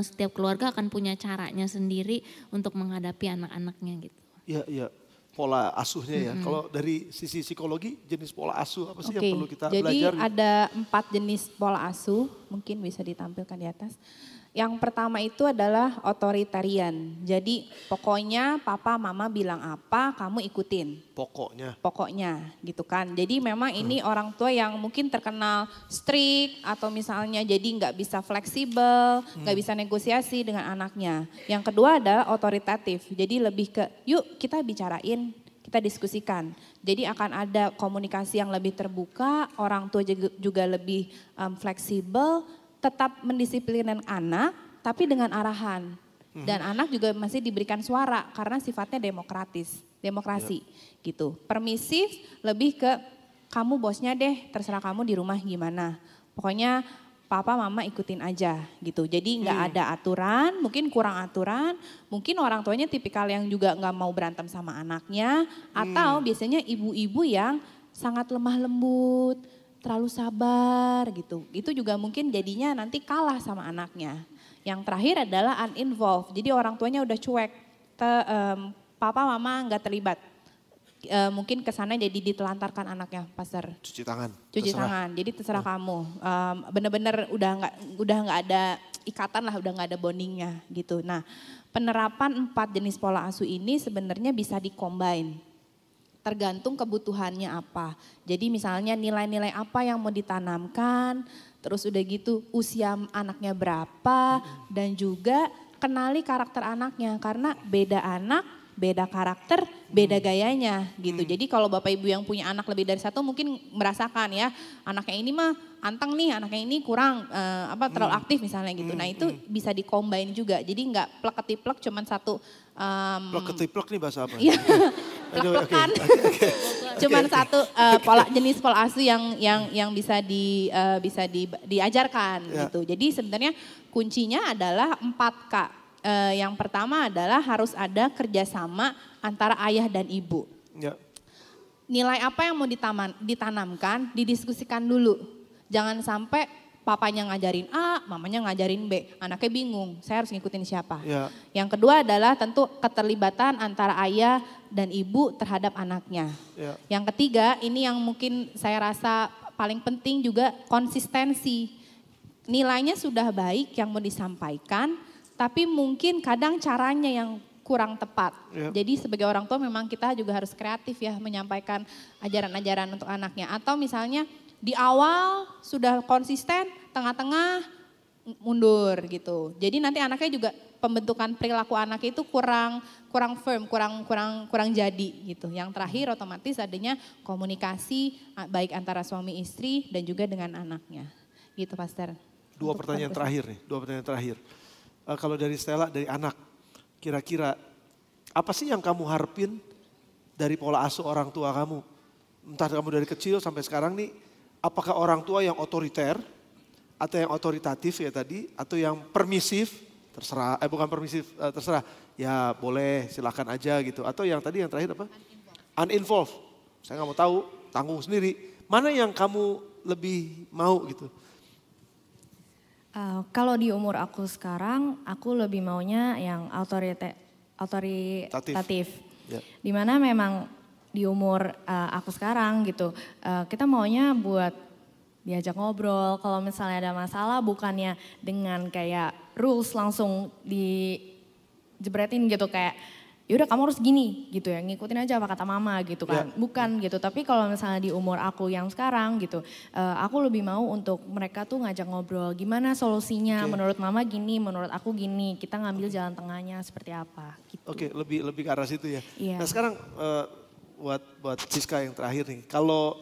setiap keluarga akan punya caranya sendiri untuk menghadapi anak-anaknya gitu. Iya. Pola asuhnya ya. Kalau dari sisi psikologi jenis pola asuh apa sih yang perlu kita belajar? Jadi ada 4 jenis pola asuh, mungkin bisa ditampilkan di atas. Yang pertama itu adalah otoritarian. Jadi pokoknya papa mama bilang apa kamu ikutin. Pokoknya gitu kan. Jadi memang ini orang tua yang mungkin terkenal strict atau misalnya jadi nggak bisa fleksibel, nggak bisa negosiasi dengan anaknya. Yang kedua adalah otoritatif. Jadi lebih ke yuk kita bicarain, kita diskusikan. Jadi akan ada komunikasi yang lebih terbuka, orang tua juga lebih fleksibel, tetap mendisiplinkan anak tapi dengan arahan. Dan anak juga masih diberikan suara karena sifatnya demokrasi gitu. Permisif lebih ke kamu bosnya deh, terserah kamu di rumah gimana. Pokoknya papa mama ikutin aja gitu. Jadi nggak ada aturan, mungkin kurang aturan, mungkin orang tuanya tipikal yang juga nggak mau berantem sama anaknya, atau biasanya ibu-ibu yang sangat lemah lembut, terlalu sabar gitu. Itu juga mungkin jadinya nanti kalah sama anaknya. Yang terakhir adalah uninvolved, jadi orang tuanya udah cuek, papa mama nggak terlibat. Mungkin kesannya jadi ditelantarkan anaknya, Pastor. Cuci tangan. Cuci tangan, jadi terserah kamu. Bener-bener udah nggak ada ikatan lah, udah nggak ada bondingnya gitu. Nah, penerapan 4 jenis pola asuh ini sebenarnya bisa dikombin. Tergantung kebutuhannya apa. Jadi misalnya nilai-nilai apa yang mau ditanamkan, terus udah gitu usia anaknya berapa, dan juga kenali karakter anaknya. Karena beda anak, beda karakter, beda gayanya gitu. Jadi kalau Bapak Ibu yang punya anak lebih dari satu mungkin merasakan ya, anaknya ini mah anteng nih, anaknya ini kurang terlalu aktif misalnya gitu. Nah itu bisa dikombin juga. Jadi nggak plek-ketiplek cuman satu. Plek-ketiplek nih bahasa apa? Iya, plek-plekan. Cuman satu jenis pola asuh yang bisa diajarkan gitu. Jadi sebenarnya kuncinya adalah 4 Kak. Yang pertama adalah harus ada kerjasama antara ayah dan ibu. Ya. Nilai apa yang mau ditanamkan, didiskusikan dulu. Jangan sampai papanya ngajarin A, mamanya ngajarin B. Anaknya bingung, saya harus ngikutin siapa. Ya. Yang kedua adalah tentu keterlibatan antara ayah dan ibu terhadap anaknya. Ya. Yang ketiga, ini yang mungkin saya rasa paling penting juga konsistensi. Nilainya sudah baik yang mau disampaikan, tapi mungkin kadang caranya yang kurang tepat. Yep. Jadi sebagai orang tua memang kita juga harus kreatif ya menyampaikan ajaran-ajaran untuk anaknya. Atau misalnya di awal sudah konsisten, tengah-tengah mundur gitu. Jadi nanti anaknya juga pembentukan perilaku anak itu kurang firm, kurang jadi gitu. Yang terakhir otomatis adanya komunikasi baik antara suami istri dan juga dengan anaknya. Gitu Pastor. Dua pertanyaan terakhir. Kalau dari Stella, dari anak, kira-kira apa sih yang kamu harapin dari pola asuh orang tua kamu? Entah kamu dari kecil sampai sekarang nih, apakah orang tua yang otoriter, atau yang otoritatif ya tadi, atau yang permisif, terserah, terserah, ya boleh silakan aja gitu. Atau yang tadi yang terakhir apa? Uninvolved. Saya nggak mau tahu, tanggung sendiri. Mana yang kamu lebih mau gitu? Kalau di umur aku sekarang, aku lebih maunya yang otoritatif. Ya. Dimana memang di umur aku sekarang gitu, kita maunya buat diajak ngobrol. Kalau misalnya ada masalah bukannya dengan kayak rules langsung dijebretin gitu kayak yaudah kamu harus gini gitu ya, ngikutin aja apa kata mama gitu kan. Bukan gitu, tapi kalau misalnya di umur aku yang sekarang gitu, aku lebih mau untuk mereka tuh ngajak ngobrol. Gimana solusinya, menurut mama gini, menurut aku gini, kita ngambil jalan tengahnya seperti apa gitu. Oke, lebih ke arah situ ya. Iya. Nah sekarang buat Siska yang terakhir nih, kalau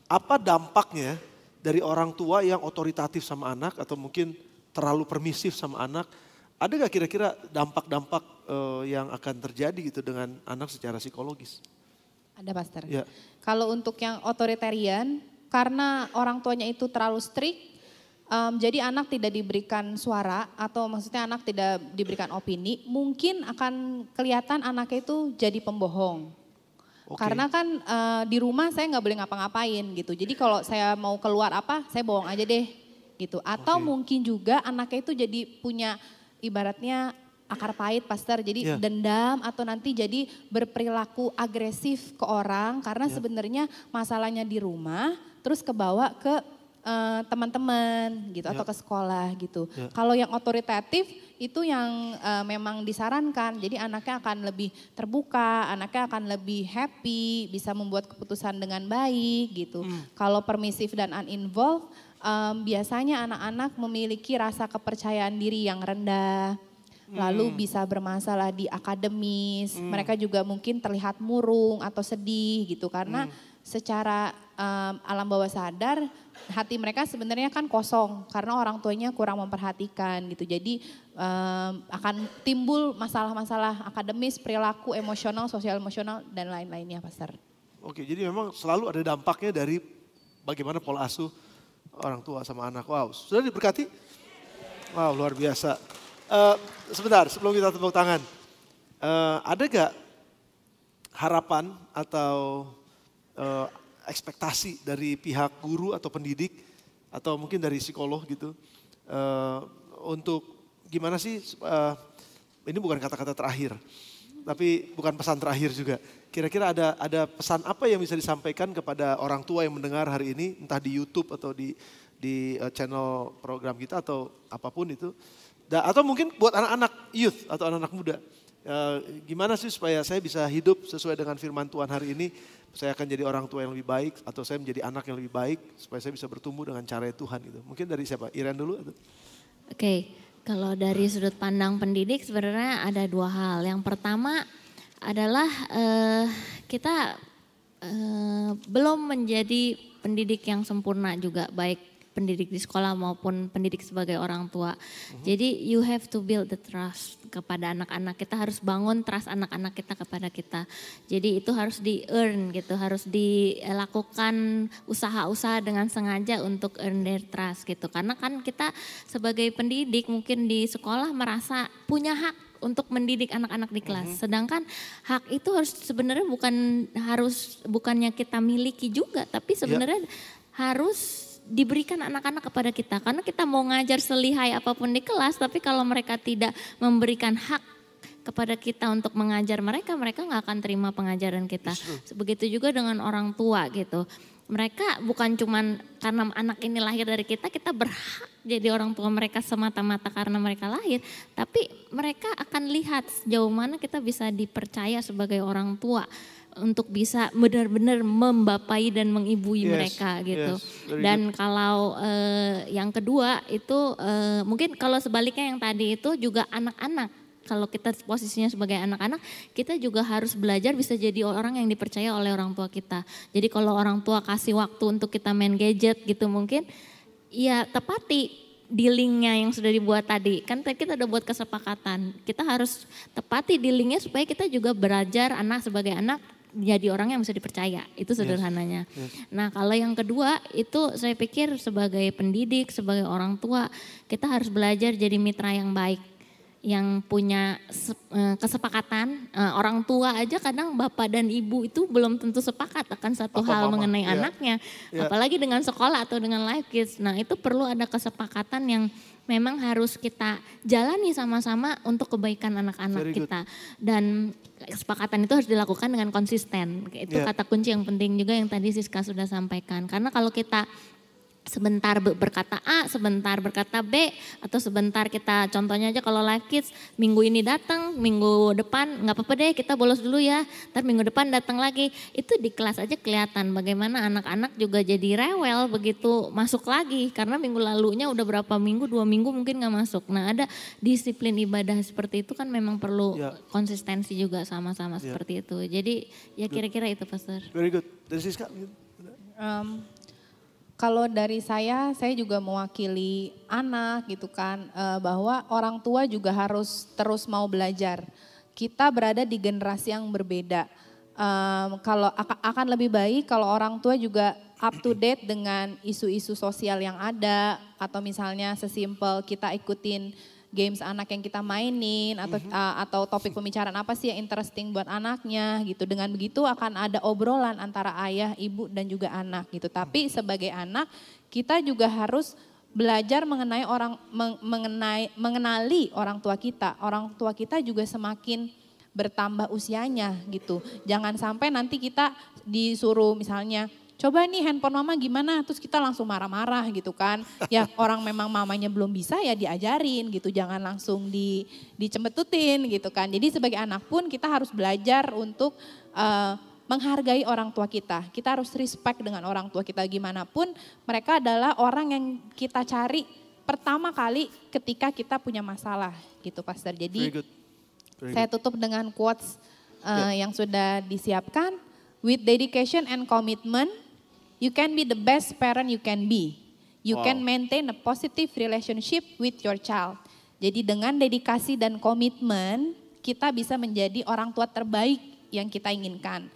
apa dampaknya dari orang tua yang otoritatif sama anak atau mungkin terlalu permisif sama anak, ada gak kira-kira dampak-dampak yang akan terjadi gitu dengan anak secara psikologis? Ada Pastor. Ya. Kalau untuk yang otoritarian, karena orang tuanya itu terlalu strict, jadi anak tidak diberikan suara atau maksudnya anak tidak diberikan opini, mungkin akan kelihatan anaknya itu jadi pembohong. Okay. Karena kan di rumah saya nggak boleh ngapa-ngapain gitu. Jadi kalau saya mau keluar apa, saya bohong aja deh gitu. Atau mungkin juga anaknya itu jadi punya ibaratnya akar pahit Pastor, jadi dendam atau nanti jadi berperilaku agresif ke orang karena sebenarnya masalahnya di rumah terus kebawa ke teman-teman gitu atau ke sekolah gitu. Kalau yang otoritatif itu yang memang disarankan, jadi anaknya akan lebih terbuka, anaknya akan lebih happy, bisa membuat keputusan dengan baik gitu. Kalau permisif dan uninvolved, biasanya anak-anak memiliki rasa kepercayaan diri yang rendah, lalu bisa bermasalah di akademis, mereka juga mungkin terlihat murung atau sedih gitu karena secara alam bawah sadar hati mereka sebenarnya kan kosong karena orang tuanya kurang memperhatikan gitu. Jadi akan timbul masalah-masalah akademis, perilaku, emosional, sosial emosional dan lain-lainnya Pastor. Oke, jadi memang selalu ada dampaknya dari bagaimana pola asuh orang tua sama anak. Wow, sudah diberkati? Wow, luar biasa. Sebentar, sebelum kita tepuk tangan. Ada gak harapan atau ekspektasi dari pihak guru atau pendidik atau mungkin dari psikolog gitu untuk gimana sih, ini bukan kata-kata terakhir, tapi bukan pesan terakhir juga. Kira-kira ada pesan apa yang bisa disampaikan kepada orang tua yang mendengar hari ini, entah di YouTube atau di channel program kita atau apapun itu. Atau mungkin buat anak-anak youth atau anak-anak muda. Gimana sih supaya saya bisa hidup sesuai dengan firman Tuhan hari ini. Saya akan jadi orang tua yang lebih baik atau saya menjadi anak yang lebih baik. Supaya saya bisa bertumbuh dengan cara Tuhan gitu. Mungkin dari siapa? Iren dulu? Oke, kalau dari sudut pandang pendidik sebenarnya ada dua hal. Yang pertama adalah kita belum menjadi pendidik yang sempurna juga, baik pendidik di sekolah maupun pendidik sebagai orang tua. Jadi you have to build the trust kepada anak-anak. Kita harus bangun trust anak-anak kita kepada kita. Jadi itu harus di-earn gitu, harus dilakukan usaha-usaha dengan sengaja untuk earn their trust gitu. Karena kan kita sebagai pendidik mungkin di sekolah merasa punya hak untuk mendidik anak-anak di kelas. Sedangkan hak itu harus sebenarnya bukannya kita miliki juga, tapi sebenarnya harus diberikan anak-anak kepada kita. Karena kita mau ngajar selihai apapun di kelas, tapi kalau mereka tidak memberikan hak kepada kita untuk mengajar mereka nggak akan terima pengajaran kita. Begitu juga dengan orang tua gitu. Mereka bukan cuman karena anak ini lahir dari kita berhak jadi orang tua mereka semata-mata karena mereka lahir. Tapi mereka akan lihat sejauh mana kita bisa dipercaya sebagai orang tua untuk bisa benar-benar membapai dan mengibui mereka gitu. Dan kalau yang kedua itu mungkin kalau sebaliknya yang tadi itu juga anak-anak. Kalau kita posisinya sebagai anak-anak, kita juga harus belajar bisa jadi orang yang dipercaya oleh orang tua kita. Jadi kalau orang tua kasih waktu untuk kita main gadget gitu mungkin, ya tepati dealingnya yang sudah dibuat tadi. Kan kita udah buat kesepakatan, kita harus tepati dealingnya supaya kita juga belajar sebagai anak jadi orang yang bisa dipercaya, itu sederhananya. Nah kalau yang kedua itu saya pikir sebagai pendidik, sebagai orang tua, kita harus belajar jadi mitra yang baik. Yang punya kesepakatan, orang tua aja kadang bapak dan ibu itu belum tentu sepakat akan satu hal mengenai anaknya. Apalagi dengan sekolah atau dengan life kids. Nah itu perlu ada kesepakatan yang memang harus kita jalani sama-sama untuk kebaikan anak-anak kita. Dan kesepakatan itu harus dilakukan dengan konsisten. Itu kata kunci yang penting juga yang tadi Siska sudah sampaikan. Karena kalau kita sebentar berkata A, sebentar berkata B, atau sebentar kita contohnya aja kalau live kids minggu ini datang, minggu depan nggak apa-apa deh kita bolos dulu ya, ntar minggu depan datang lagi. Itu di kelas aja kelihatan bagaimana anak-anak juga jadi rewel begitu masuk lagi karena minggu lalunya udah berapa minggu, 2 minggu mungkin nggak masuk. Nah ada disiplin ibadah seperti itu kan memang perlu konsistensi juga sama-sama seperti itu. Jadi ya kira-kira itu Pastor. Very good. Dari Siska? Kalau dari saya juga mewakili anak gitu kan, bahwa orang tua juga harus terus mau belajar. Kita berada di generasi yang berbeda. Kalau akan lebih baik kalau orang tua juga up to date dengan isu-isu sosial yang ada, atau misalnya sesimpel kita ikutin games anak yang kita mainin atau topik pembicaraan apa sih yang interesting buat anaknya gitu. Dengan begitu akan ada obrolan antara ayah, ibu dan juga anak gitu. Tapi sebagai anak kita juga harus belajar mengenali orang tua kita. Orang tua kita juga semakin bertambah usianya gitu. Jangan sampai nanti kita disuruh misalnya coba nih handphone mama gimana, terus kita langsung marah-marah gitu kan. Ya orang memang mamanya belum bisa ya diajarin gitu, jangan langsung dicembetutin gitu kan. Jadi sebagai anak pun kita harus belajar untuk menghargai orang tua kita. Kita harus respect dengan orang tua kita gimana pun. Mereka adalah orang yang kita cari pertama kali ketika kita punya masalah gitu Pastor. Jadi saya tutup dengan quotes yang sudah disiapkan. With dedication and commitment, you can be the best parent you can be. You can maintain a positive relationship with your child. Jadi dengan dedikasi dan komitmen, kita bisa menjadi orang tua terbaik yang kita inginkan.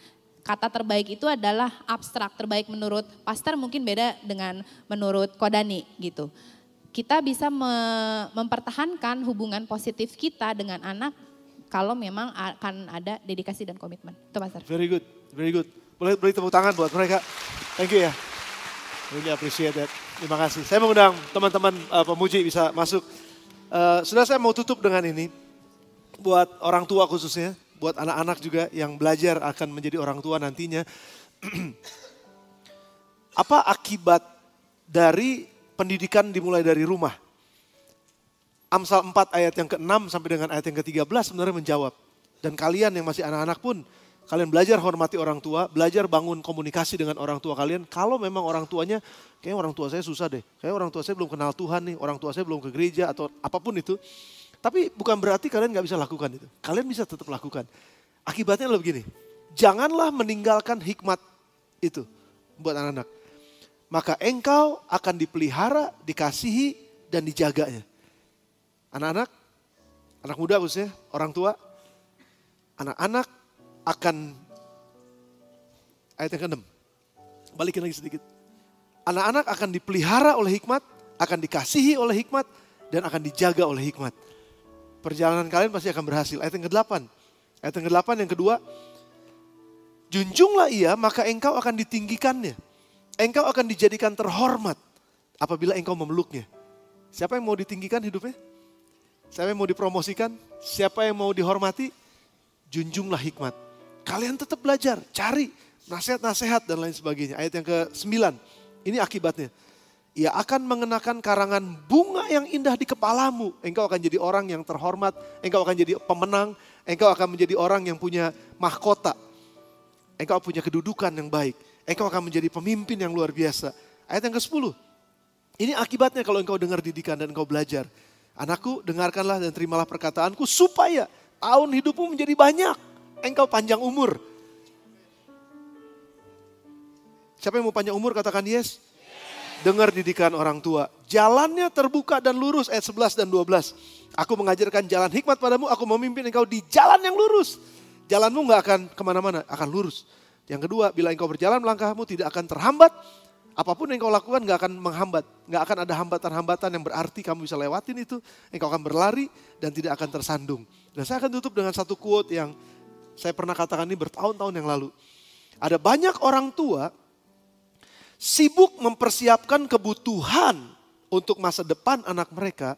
kata terbaik itu adalah abstrak, terbaik menurut pastor mungkin beda dengan menurut Kodani gitu. Kita bisa mempertahankan hubungan positif kita dengan anak kalau memang akan ada dedikasi dan komitmen. Itu pastor. Very good, very good. Boleh beri tepuk tangan buat mereka. Thank you ya. Really appreciate that. Terima kasih. Saya mengundang teman-teman pemuji bisa masuk. Sudah saya mau tutup dengan ini. Buat orang tua khususnya, buat anak-anak juga yang belajar akan menjadi orang tua nantinya. Apa akibat dari pendidikan dimulai dari rumah? Amsal 4 ayat yang ke-6 sampai dengan ayat yang ke-13 sebenarnya menjawab. Dan kalian yang masih anak-anak pun, kalian belajar hormati orang tua, belajar bangun komunikasi dengan orang tua kalian. Kalau memang orang tuanya, kayaknya orang tua saya susah deh. Kayaknya orang tua saya belum kenal Tuhan nih, orang tua saya belum ke gereja atau apapun itu. Tapi bukan berarti kalian gak bisa lakukan itu. Kalian bisa tetap lakukan. Akibatnya adalah begini, janganlah meninggalkan hikmat itu buat anak-anak. Maka engkau akan dipelihara, dikasihi, dan dijaganya. Anak-anak, anak muda khususnya, orang tua, anak-anak akan, ayat yang ke-6, balikin lagi sedikit. Anak-anak akan dipelihara oleh hikmat, akan dikasihi oleh hikmat, dan akan dijaga oleh hikmat. Perjalanan kalian pasti akan berhasil. Ayat yang ke-8, ayat yang ke-8 yang kedua, junjunglah ia maka engkau akan ditinggikannya. Engkau akan dijadikan terhormat apabila engkau memeluknya. Siapa yang mau ditinggikan hidupnya? Siapa yang mau dipromosikan? Siapa yang mau dihormati? Junjunglah hikmat. Kalian tetap belajar, cari nasihat-nasihat dan lain sebagainya. Ayat yang ke-9, ini akibatnya. Ia akan mengenakan karangan bunga yang indah di kepalamu. Engkau akan jadi orang yang terhormat, engkau akan jadi pemenang, engkau akan menjadi orang yang punya mahkota. Engkau punya kedudukan yang baik. Engkau akan menjadi pemimpin yang luar biasa. Ayat yang ke-10. Ini akibatnya kalau engkau dengar didikan dan engkau belajar. Anakku, dengarkanlah dan terimalah perkataanku supaya tahun hidupmu menjadi banyak. Engkau panjang umur. Siapa yang mau panjang umur katakan yes. Dengar didikan orang tua. Jalannya terbuka dan lurus. Ayat 11 dan 12. Aku mengajarkan jalan hikmat padamu. Aku memimpin engkau di jalan yang lurus. Jalanmu gak akan kemana-mana. Akan lurus. Yang kedua, bila engkau berjalan langkahmu tidak akan terhambat. Apapun yang engkau lakukan gak akan menghambat. Gak akan ada hambatan-hambatan yang berarti kamu bisa lewatin itu. Engkau akan berlari dan tidak akan tersandung. Dan saya akan tutup dengan satu quote yang saya pernah katakan ini bertahun-tahun yang lalu. Ada banyak orang tua sibuk mempersiapkan kebutuhan untuk masa depan anak mereka.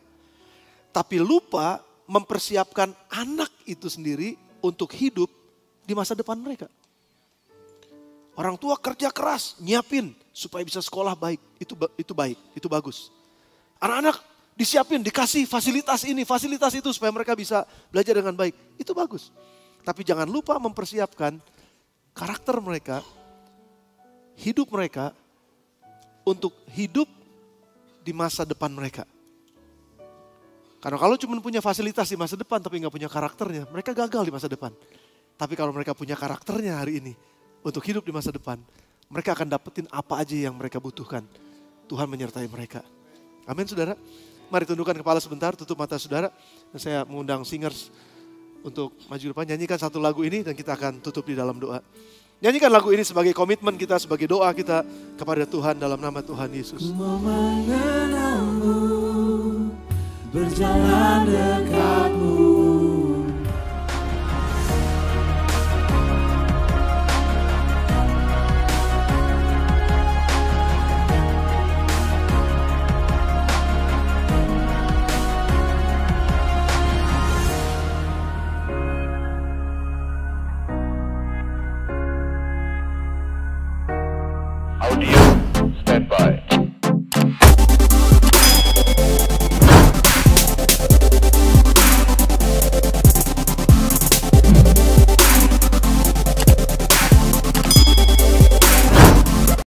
Tapi lupa mempersiapkan anak itu sendiri untuk hidup di masa depan mereka. Orang tua kerja keras, nyiapin supaya bisa sekolah baik. Itu baik, itu bagus. Anak-anak disiapin, dikasih fasilitas ini, fasilitas itu supaya mereka bisa belajar dengan baik. Itu bagus. Tapi jangan lupa mempersiapkan karakter mereka, hidup mereka untuk hidup di masa depan mereka. Karena kalau cuma punya fasilitas di masa depan tapi nggak punya karakternya, mereka gagal di masa depan. Tapi kalau mereka punya karakternya hari ini, untuk hidup di masa depan, mereka akan dapetin apa aja yang mereka butuhkan. Tuhan menyertai mereka. Amin saudara. Mari tundukkan kepala sebentar, tutup mata saudara. Dan saya mengundang singers untuk maju depan. Nyanyikan satu lagu ini dan kita akan tutup di dalam doa. Nyanyikan lagu ini sebagai komitmen kita, sebagai doa kita kepada Tuhan dalam nama Tuhan Yesus. Mau mengenalmu, berjalan dekat.